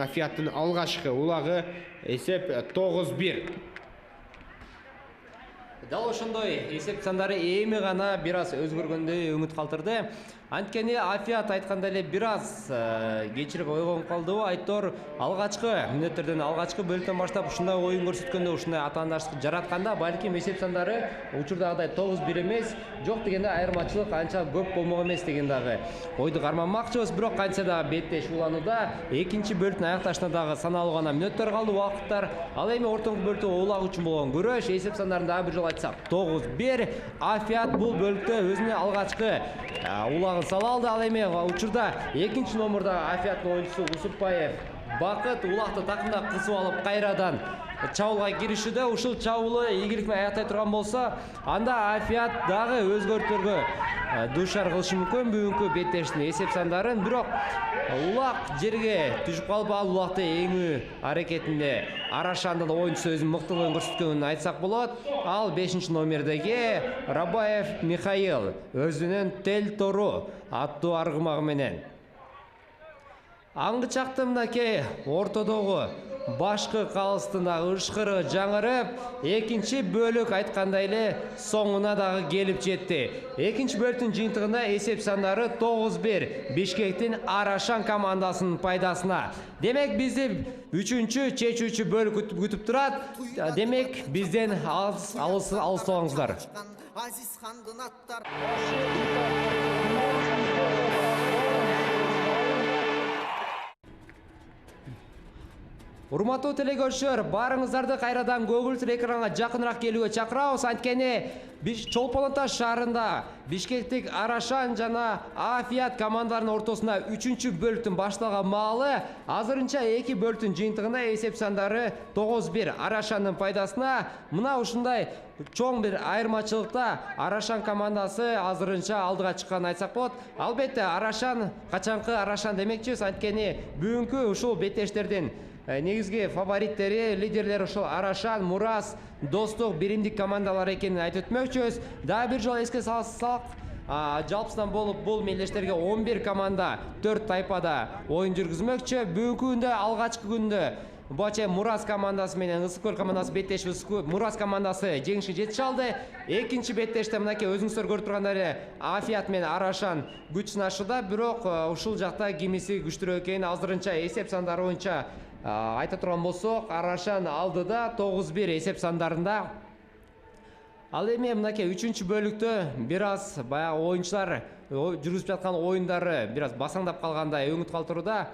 Афияттын алгачкы улагы эсеп 9-1. Дал ошондой эсеп сандары эми гана бир аз өзгөргөндөй үмүт калтырды. Анткени Афият айткандай эле бир аз кечирээк ойгонуп калдыбы? Айтор алгачкы мүнөттөрдөн алгачкы бөлүктөн баштап ушундай оюн көрсөткөндө, ушундай атаандаштык жаратканда балким эсеп сандары учурдагыдай 9-1 эмес, жок дегенде айырмачылык анча көп болмок эмес деген дагы ойду карманмакчыбыз. Бирок кантсе дагы беттеш уланууда экинчи бөлүктүн аякташына дагы саналуу гана мүнөттөр калды, убакыттар. Ал эми ортоңку бөлүктө улак үчүн болгон күрөш. Эсеп сандарын дагы бир жолу айтсак 9-1. Афият бул бөлүктө өзүнүн алгачкы улагын сала алды. Ал эми учурда экинчи номурда Афияттын оюнчусу Усупбаев Бакыт улакты такымда кысып алып кайрадан чабуулга киришүүдө. Ушул чабуулу ийгилик менен аяктай турган болсо, анда Афият дагы өзгөртүүлөргө дуушар кылышы мүмкүн бүгүнкү беттештин эсеп сандарын. Бирок улак жерге түшүп калып, ал улакты эңүү аракетинде Арашандын оюнчусу өзүнүн мыктылыгын көрсөткөнүн айтсак болот. Ал 5 номердеги Рабаев Михаил өзүнүн Тел Тору аттуу аргымагы менен аңгычакты мынакей ортодогу башкы калыстындагы ышкыры жаңырып, экинчи бөлүк айткандай эле соңуна дагы келип жетти. Экинчи бөлүктүн жыйынтыгында эсеп сандары 9-1 Бишкектин Арашан командасынын пайдасына. Демек бизди үчүнчү чечүүчү бөлүк күтүп турат. Демек бизден алыстабаңыздар. Урматтуу телекөрүүчүлөр, барыңыздарды кайрадан көгүлтүр экранга жакыныраак келүүгө чакырабыз. Анткени биз Чолпон Ата шаарында Бишкектик Арашан жана Афият командаларынын ортосунда 3-чү бөлүктүн башталган маалы азырынча 2 бөлүктүн жыйынтыгында эсеп сандары 9-1 Арашандын пайдасына. Мына ушундай чоң бир айырмачылыкта Арашан командасы азырынча алдыга чыкканын айтсак болот. Албетте Арашан качанкы Арашан демекчибиз. Анткени бүгүнкү ушул беттештердин негизги фавориттери, лидерлери ушул Арашан, Мурас, Достук, биримдик командалар экенин айтып өтмөкчүбүз. Дагы бир жолу эске салсак, жалпысынан болуп бул мелдештерге 11 команда 4 тайпада оюн жүргүзмөкчү. Бүгүнкү күндө алгачкы күндө Баче Мурас командасы менен Ысык-Көл командасы беттешип, Мурас командасы жеңишке жетише алды. Экинчи беттеште мынакей өзүңүздөр көрүп тургандай эле Афият менен Арашан күч сынашууда. Бирок ушул жакта кимиси күчтүүрөөк экенин азырынча эсеп сандары боюнча айта турган болсок, Арашан алдыда 9-1 эсеп сандарында. Ал эми мынакей 3-чү бөлүктө бир аз баягы оюнчулар жүргүзүп жаткан оюндары бир аз басаңдап калгандай өңүт калтырууда.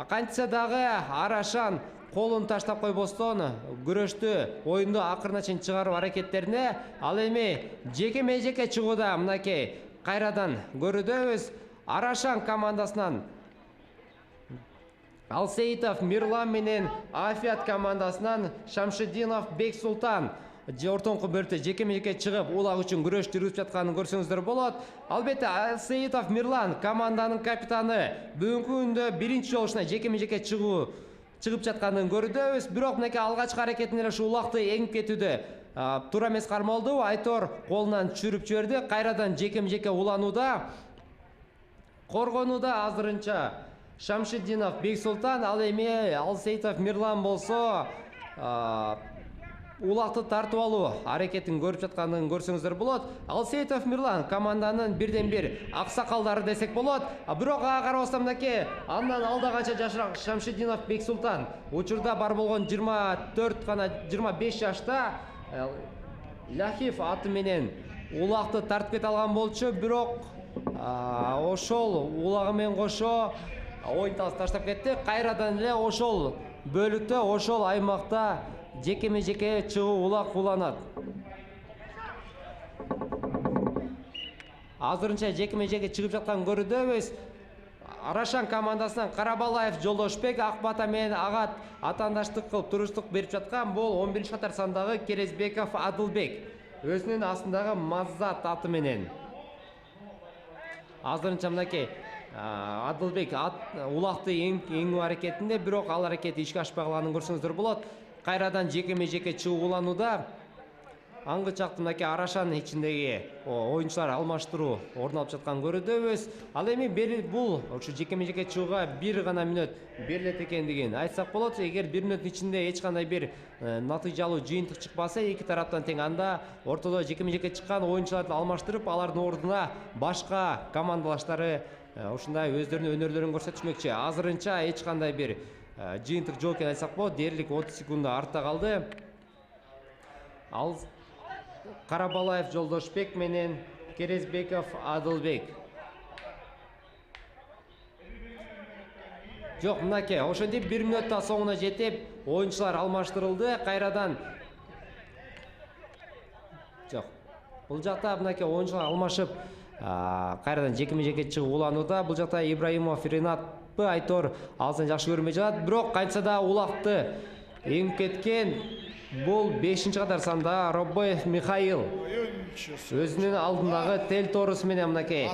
Кантсе дагы Арашан колун таштап койбостон күрөштү оюнду акырына чейин чыгаруу аракеттерине. Ал эми жеке-жеке чыгууда мынакей кайрадан көрүүдөбүз. Арашан командасынан Алсеитов Мирлан менен Афият командасынан Шамшидинов Бексултан ортоңку бөлүктө жеке-жеке чыгып улак үчүн күрөш жүргүзүп жатканын көрсөңүздөр болот. Албетте Алсеитов Мирлан команданын капитаны бүгүнкү күндө биринчи жолу ушундай жеке-жеке чыгып жатканын көрүүдөбүз. Бирок мынакей алгачкы аракетинде эле ушу улакты эңип кетүүдө туура эмес кармалды. Айтор колунан түшүрүп жиберди. Кайрадан жеке-жеке уланууда, коргонууда азырынча Шамшидинов Бексултан. Ал эми Алсеитов Мирлан болсо улакты тартып алуу аракетин көрүп жаткандыгын көрсөңүздөр болот. Алсеитов Мирлан команданын бирден бир аксакалдары десек болот. Бирок ага карабастан мынакей андан алда канча жашыраак Шамшидинов Бексултан учурда бар болгон 24 гана 25 жашта Ляхив аты менен улакты тартып кете алган болчу, бирок ошол улагы менен кошо оюн таштап кетти. Кайрадан эле ошол бөлүктө, ошол аймакта жекеме-жеке чыгуу улак кулланат. Азырынча жекеме-жеке чыгып жаткан көрүүдөбүз. Арашан командасынан Карабалаев Жолдошбек Акбата менен ага атаандаштык кылып туруштук берип жаткан. Бул 11-катар сандагы Керезбеков Адылбек өзүнүн астындагы Маззат аты менен. Азырынча мынакей Адылбек улакты эңүү аракетинде, бирок ал аракет ишке ашпай калганын көрсөңүздөр болот. Кайрадан жекеме-жеке чыгуу уланууда. Аңгычакты мынакей Арашан ичиндеги оюнчулар алмаштыруу орун алып жаткан көрүүдөбүз. Ал эми бул ушу жекеме-жеке чыгууга бир гана мүнөт берилет экендигин айтсак болот. Эгер бир мүнөттүн ичинде эч кандай бир натыйжалуу жыйынтык чыкпаса, эки тараптан тең, анда ортодо жекеме-жеке чыккан оюнчуларды алмаштырып, алардын ордуна башка командалаштары ушундай өздөрүнүн өнөрлөрүн көрсөтүшмөкчү. Азырынча эч кандай бир жыйынтык жок экенин айтсак болот. Дээрлик 30 секунд артта калды. Ал Карабалаев Жолдошбек менен Керезбеков Адылбек. Жок, мынакей ошентип 1 мүнөттө соңуна жетип, оюнчулар алмаштырылды. Кайрадан жок. Бул жакта мынакей оюнчулар алмашып, кайрадан жекеме-жеке чыгуу уланууда. Бул жакта Ибраимов Ринатпы Айтор алсын жакшы көрмөй жатат. Бирок кантса да улакты эңип кеткен. Бул 5-катар санда Робоев Михаил өзүнүн алдындагы Тел Торус менен мынакей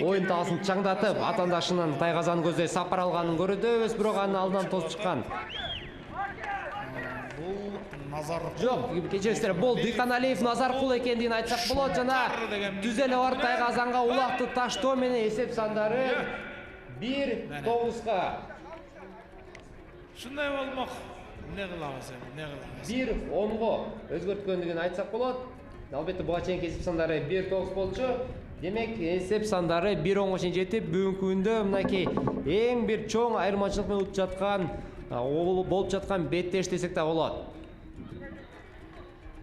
оюн таасын чаңдатып, атаандашынын тайгазанын көздөй сапар алганын көрүүдөбүз, бирок анын алдынан тосуп чыккан. Бул Назаркул. Жок, кечирисиздер, бул Дыйканалиев Назаркул экендигин айтсак болот. Жана түзөлө бар тайгазанга улакты таштоо менен эсеп сандары 1-9. Шундай болмок. Не кылабыз эми, не кылабыз? 1-10 өзгөрткөндүгүн айтсак болот. Албетте буга чейин эсеп сандары 1-9 болчу. Демек, эсеп сандары 1-10 чейин жетип, бүгүнкү күндө мынакей эң бир чоң айырмачылык менен өтүп жаткан, болуп жаткан беттеш десек да болот.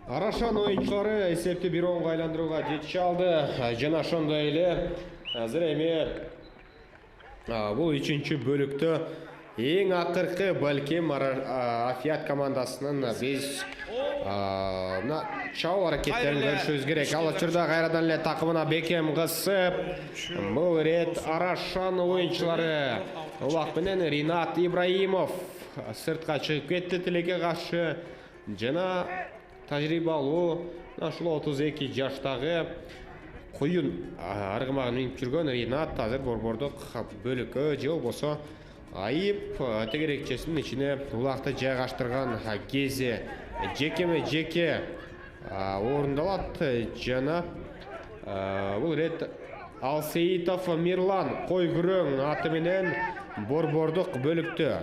Арашан оюнчулары эсепти 1-10 айландырууга жетише алды. Жана ошондой эле азыр эми бул 3-бөлүктө эң акыркы балким Афият командасынын биз мына чабуу аракеттерин көрүшүбүз керек. Ал учурда кайрадан эле такымына бекем кысып, бул рет Арашан оюнчулары улак менен Ринат Ибраимов сыртка чыгып кетти тилекке каршы. Жана тажрыйбалуу ушул 32 жаштагы куюн аргымагын минип жүргөн Ринат азыр борбордук бөлүккө же болбосо айып тегерекчесинин ичине улакты жайгаштырган кези жекеме-жеке орундалат. Жана бул рет Алсеитов Мирлан Койгүрөң аты менен борбордук бөлүктө.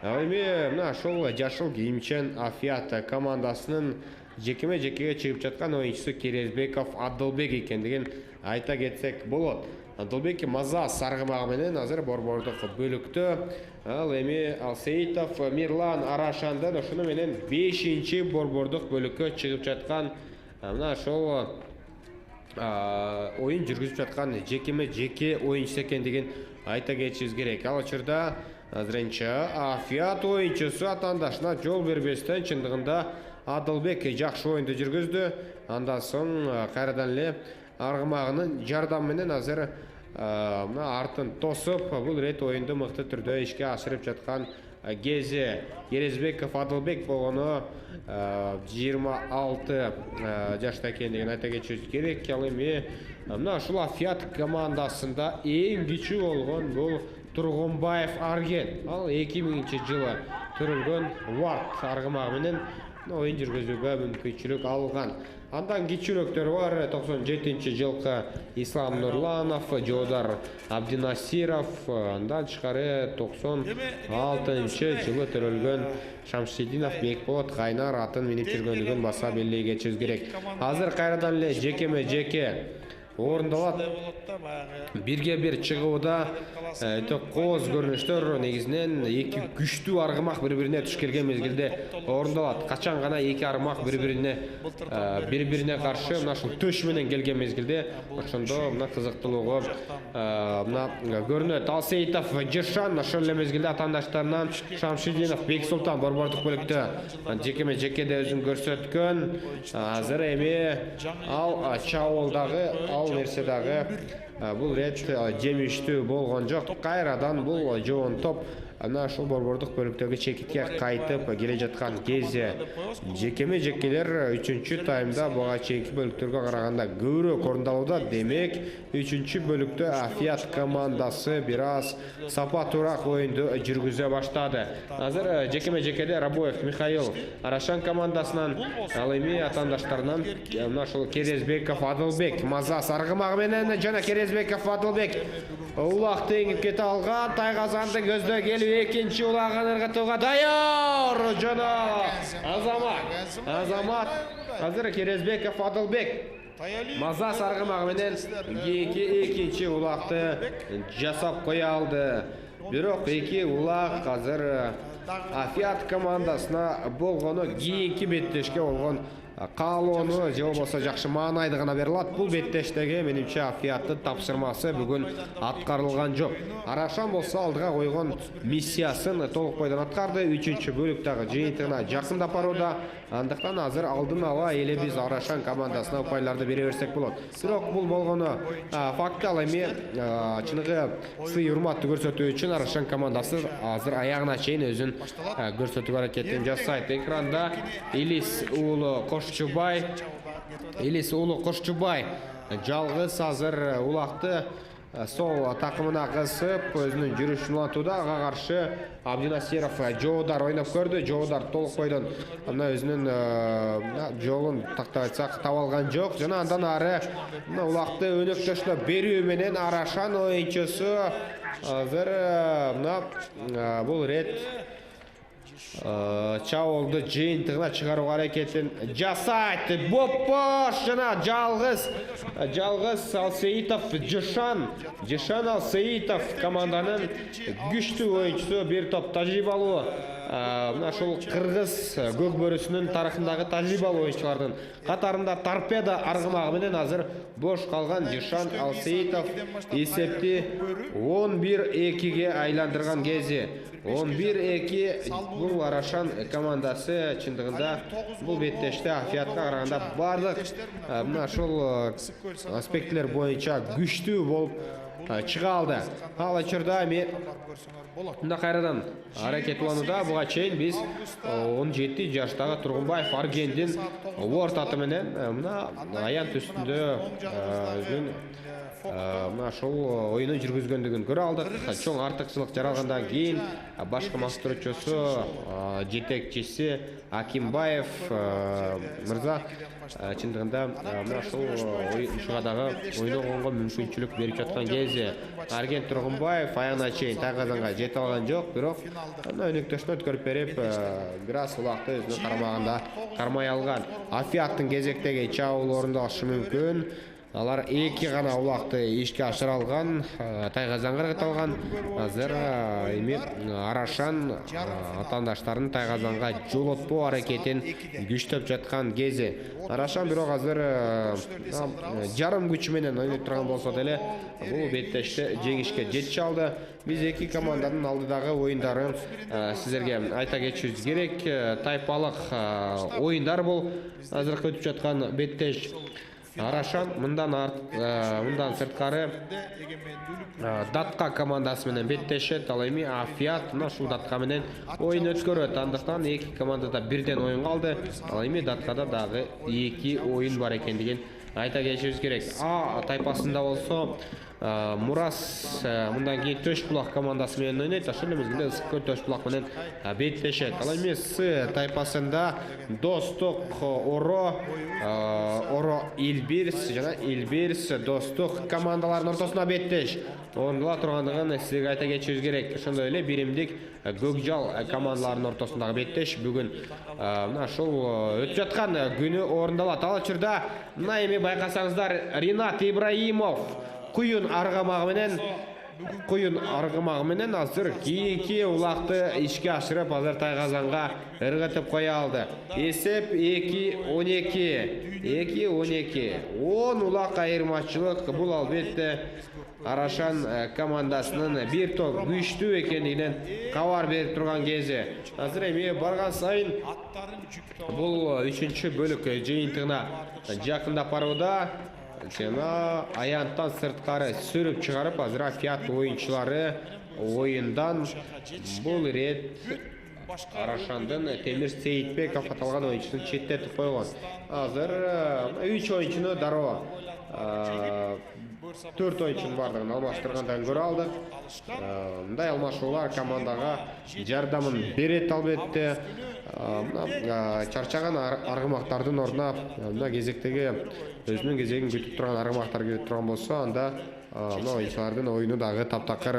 Эми мына ошол жашыл кийимчен Афият командасынын жекеме-жекеге чыгып жаткан оюнчусу Керезбеков Адылбек экендигин айта кетсек болот. Адылбек Маза саргымагы менен азыр борбордук бөлүктө. Ал эми Алсеитов Мирлан Арашандан ошону менен 5-чи борбордук бөлүккө чыгып жаткан мына ошол оюн жүргүзүп жаткан жекеме-жеке оюнчу экендигин айта кетишибиз керек. Ал учурда азырынча Афият оюнчусу атаандашына жол бербестен чындыгында Адылбек жакшы оюнду жүргүздү. Андан соң кайрадан эле аргымагынын жардамы менен азыр мына артын тосуп, бул рет оюнду мыкты түрдө ишке ашырып жаткан кези Керезбеков Адылбек болгону 26 жашта экендигин айта кетишибиз керек. Ал эми мына ушул Афият командасында эң кичүү болгон бул Тургунбаев Арген. Ал 2000-жылы төрөлгөн Варт аргымагы менен оюн жүргүзүүгө мүмкүнчүлүк алган. Андан кичүүрөөктөр бар. 97-жылкы Ислам Нурланов, Жоодар Абдинасиров, андан тышкары 96-жылы төрөлгөн Шамшидинов Бекболот Кайнар атын минип жүргөндүгүн баса белгилей кетишибиз керек. Азыр кайрадан эле жекеме-жеке орындалат. Бирге бир чыгууда кооз көрүнүштөр негизинен эки күчтүү аргымак бири-бирине туш келген мезгилде орындалат. Качан гана эки аргымак бири-бирине каршы мына ушул төш менен келген мезгилде ошондо мына кызыктуулугу мына көрүнөт. Алсейитов Жешан ошол эле мезгилде атаандаштарынан Шамшидинов Бексултан борбордук бөлүктө жекеме-жекеде өзүн көрсөткөн. Азыр эми ал чабуулдагы нерседагы бул рет жемиштүү болгон жок. Кайрадан бул жоон топ ана ушул борбордук бөлүктөгү чекитке кайтып келе жаткан кезде жекеме-жекелер 3-чү таймда буга чейинки бөлүктөргө караганда көбүрөөк орундалууда. Демек 3-чү бөлүктө Афият командасы бир аз сапатуураак оюнду жүргүзө баштады. Азыр жекеме-жекеде Рабоев Михаил Арашан командасынан, ал эми атаандаштарынан мына ушул Керезбеков Адылбек Маза саргымагы менен жана Керезбеков Адылбек улак теңип кете алган. Тайгазанды көздөй келип экинчи улагын ыргытууга даяр жана Азамат азыр Керезбеков Адылбек Маза саргымагы менен экинчи улакты жасап кое алды. Бирок эки улак азыр Афият командасына болгону кийинки беттешке болгон каалоону же болбосо жакшы маанайды гана бере алат. Бул беттештеги менимче Афияттын тапшырмасы бүгүн аткарылган жок. Арашан болсо алдыга койгон миссиясын толук бойдон аткарды. 3-чү бөлүктөгү жыйынтыгына жакындап барууда. Андыктан азыр алдын ала эле биз Арашан командасына упайларды бере берсек болот. Бирок бул болгону факт. Ал эми чыныгы сый урматты көрсөтүү үчүн Арашан командасы азыр аягына чейин өзүн көрсөтүүгө аракетин жасайт. Экранда Илис уулу Кошчубай жалгыз азыр улакты сол такымына кысып өзүнүн жүрүшүн улантууда. Ага каршы Абдинасиров Жоодар ойноп көрдү. Жоодар толук бойдон мына өзүнүн жолун тактап айтсак таба алган жок. Жана андан ары мына улакты өнөктөшүнө берүү менен Арашан оюнчусу азыр мына бул рет чабуулду жыйынтыгына чыгарууга аракетин жасайт. Боппош жана жалгыз Алсейитов Жешан Алсейитов команданын күчтүү оюнчусу, бир топ тажрыйбалуу мына ушул кыргыз көкбөрүсүнүн тарыхындагы тажрыйбалуу оюнчулардын катарында торпеда аргымагы менен азыр бош калган Жешан Алсейитов эсепти 11-2-ге айландырган кезде 11-2 бул Арашан командасы чындыгында бул беттеште Афиятка караганда бардык мына ушул аспектилер боюнча күчтүү болуп чыга алды. Ал учурда эми мында кайрадан аракет уланууда. Буга чейин биз 17 жаштагы Тургунбаев Аргендин Уорд аты менен мына аянт үстүндө өзүнүн мына ошол оюну жүргүзгөндүгүн көрө алдык. Чоң артыкчылык жаралгандан кийин башкы мастоочусу жетекчиси Акимбаев мырза чындыгында мына ошол оюнчуга дагы ойногонго мүмкүнчүлүк берип жаткан кезде Арген Тургунбаев аягына чейин Тайгазанга жете алган жок. Бирок мына өнөктөшүнө өткөрүп берип бир аз улакты өзүнүн карамагында кармай алган. Афияттын кезектеги чабуул орундалышы мүмкүн. Алар эки гана улакты ишке ашыра алган, Тайгазанга ыргытылган. Азыр эми Арашан атаандаштарын Тайгазанга жолотпоо аракетин күчтөп жаткан кезде Арашан бирок азыр жарым күчү менен ойноп турган болсо деле бул беттеште жеңишке жетише алды. Биз эки команданын алдыдагы оюндарын сиздерге айта кетишибиз керек. Тайпалык оюндар бул азыркы өтүп жаткан беттеш. Арашан мындан сырткары Датка командасы менен беттешет. Ал эми Афият мына ушул Датка менен оюн өткөрөт. Андыктан эки командада бирден оюн калды. Ал эми Даткада дагы эки оюн бар экендигин айта кетишибиз керек. А тайпасында болсо Мурас мындан кийин Төшбулак командасы менен ойнойт. Ошол мезгилде Ысык Төшбулак менен беттешет. Ал эми С тайпасында Достук Оро Илбирс жана Илбирс Достук командаларынын ортосуна беттеш. Орындала тургандыгын сизге айта кетишибиз керек. Ошондой эле биримдик Көкжал командаларынын ортосундагы беттеш бүгүн мына ушул өтүп жаткан күнү орундалат. Ал учурда мына эми байкасаңыздар Ринат Ибраимов куюн аргымагы менен азыр кийинки улакты ишке ашырып азыр Тайгазанга ыргытып кое алды. Эсеп 2-12. 10 улак айырмачылык. Бул албетте Арашан командасынын бир топ күчтүү экендигинен кабар берип турган кези. Азыр эми барган сайын бул 3-чү бөлүк жыйынтыгына жакындап барууда. Жана аянттан сырткары сүрүп чыгарып, азыр Афиат оюнчулары оюндан бул рет Арашандын Темир Сейитбеков аталган оюнчусун четтетип койгон. Азыр 3 оюнчуну дароо 4 оюнчунун бардыгын алмаштыргандан көрө алдык. Мындай алмашуулар командага жардамын берет албетте. Чарчаган аргымактардын ордуна мына кезектеги өзүнүн кезегин күтүп турган аргымактар келип турган болсо, анда мына оюнчулардын оюну дагы таптакыр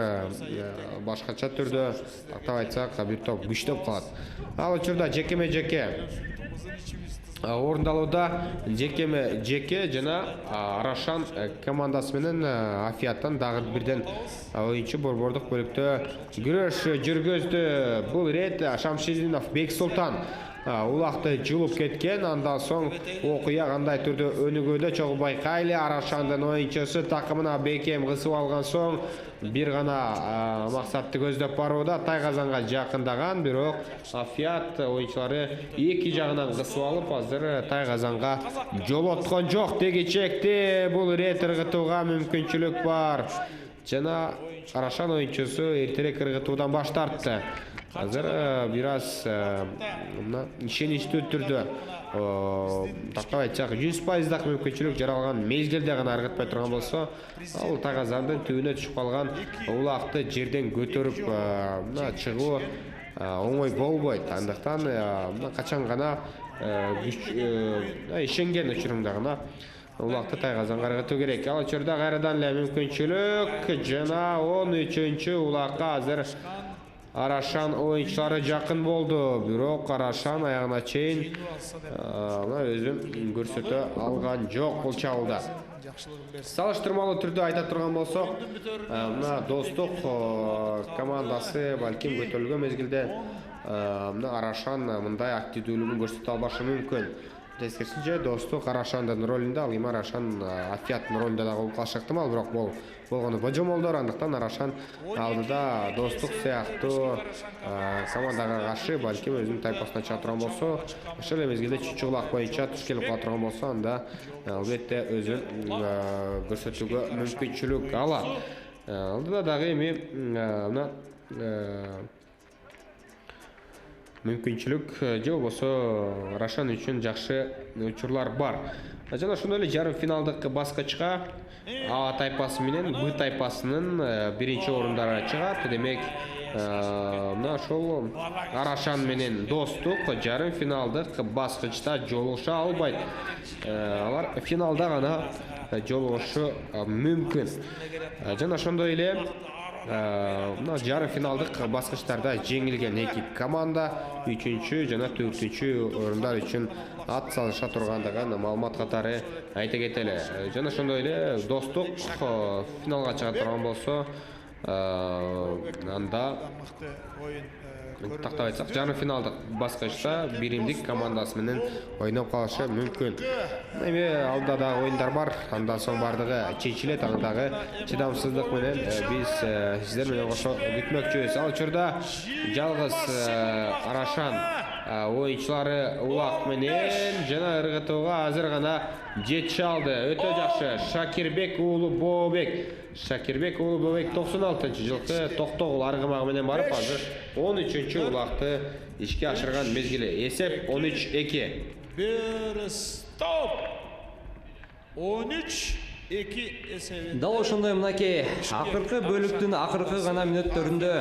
башкача түрдө, тактап айтсак, бир топ күчтөп калат. Ал учурда жекеме-жеке орундалууда жекеме-жеке жана Арашан командасы менен Афияттан дагы бирден оюнчу борбордук бөлүктө күрөш жүргөздү. Бул рет Шамшидинов Бексултан улакты жулуп кеткен. Андан соң окуя кандай түрдө өнүгүүдө чогуу байкайлы. Арашандын оюнчусу такымына бекем кысып алган соң бир гана максатты көздөп барууда. Тайгазанга жакындаган, бирок Афият оюнчулары эки жагынан кысып алып, азыр Тайгазанга жолоткон жок. Дегичекте бул рет ыргытууга мүмкүнчүлүк бар. Жана Арашан оюнчусу эртерээк ыргытуудан баш тартты. Азыр бир аз ишеничтүү түрдө тактап айтсак 100%дак мүмкүнчүлүк жаралган мезгилде гана ыргытпай турган болсо, ал Тайгазандын түбүнө түшүп калган улакты жерден көтөрүп чыгуу оңой болбойт. Андыктан качан гана ишенген учурунда гана улакты Тайгазанга ыргытуу керек. Ал учурда кайрадан эле мүмкүнчүлүк жана 13-чү улакка азыр Арашан оюнчулары жакын болду, бирок Арашан аягына чейин өзүн көрсөтө алган жок бул чабуулда. Салыштырмалуу түрдө айта турган болсок, мына Достук командасы балким көтөрүлгөн мезгилде Арашан мындай активдүүлүгүн көрсөтө албашы мүмкүн. Тескерисинче Достук Арашандын ролунда, ал эми Арашан Афияттын ролунда дагы болуп калышы ыктымал, бирок болгону божомолдор. Андыктан Арашан алдыда Достук сыяктуу командага каршы балким өзүнүн тайпасына чыга турган болсо, ошол эле мезгилде чүчү улак боюнча туш келип кала турган болсо, анда албетте өзүн көрсөтүүгө мүмкүнчүлүк алат. Алдыда дагы эми мына мүмкүнчүлүк же болбосо Арашан үчүн жакшы учурлар бар. Жана ошондой эле жарым финалдык баскычка А тайпасы менен Б тайпасынын биринчи орундары чыгат. Демек, мына ошол Арашан менен Достук жарым финалдык баскычта жолугуша албайт. Алар финалда гана жолугушу мүмкүн. Жана ошондой эле мына жарым финалдык баскычтарда жеңилген эки команда 3-чү жана 4-чү орундар үчүн ат салыша тургандыгын маалымат катары айта кетели. Жана ошондой эле Достук финалга чыга турган болсо, анда тактап айтсак жарым финалдык баскычта биримдик командасы менен ойноп калышы мүмкүн. Эми алда дагы оюндар бар, андан соң бардыгы чечилет. Андагы чыдамсыздык менен биз сиздер менен кошо күтмөкчүбүз. Ал учурда жалгыз Арашан оюнчулары улак менен жана ыргытууга азыр гана жетише алды. Өтө жакшы. Шакирбек уулу Бообек 96-жылкы Токтогул аргымагы менен барып, азыр 13-чү улакты ишке ашырган мезгили. Эсеп 13-2. Bir stop. 13 2 эсебинде. Дал ошондой мынакей акыркы бөлүктүн акыркы гана мүнөттөрүндө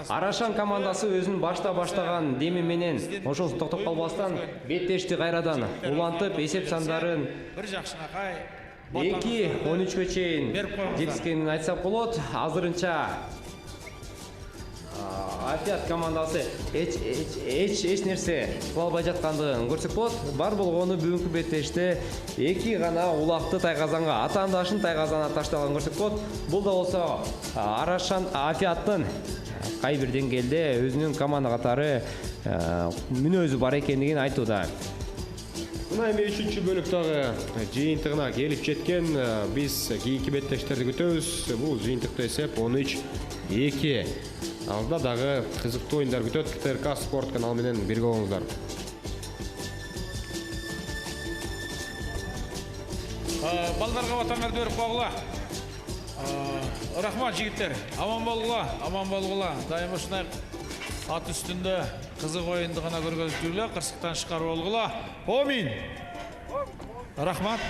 Арашан командасы өзүн баштаган деми менен ошол токтоп калбастан беттешти кайрадан улантып эсеп сандарын Бир жакшынакай 2-13 чейин жетишкенин айтсак болот. Азырынча Афиат командасы эч нерсе кыла албай жаткандыгын көрсөк болот. Бар болгону бүгүнкү беттеште 2 гана улакты тайказанга, атаандашын тайказана ташталганын көрсөк болот. Бул да болсо Арашан Афиаттын кай бир деңгээлде өзүнүн команда катары мүнөзү бар экендигин айтууда. Мына эми 3-бөлүктөгү жыйынтыгына келип жеткен. Биз кийинки беттештерди күтөбүз. Бул жыйынтыкта эсеп 13-2. Алда дагы кызыктуу оюндар күтөт. КТРК спорт каналы менен бирге болуңуздар. Балдарга ватандар берип койгула. Рахмат жигиттер. Аман болгула. Дайым ушундай ат үстүндө кызык оюнду гана көргөзүлгүлө, кырсыктан шыкарып болгула. Помин. Рахмат.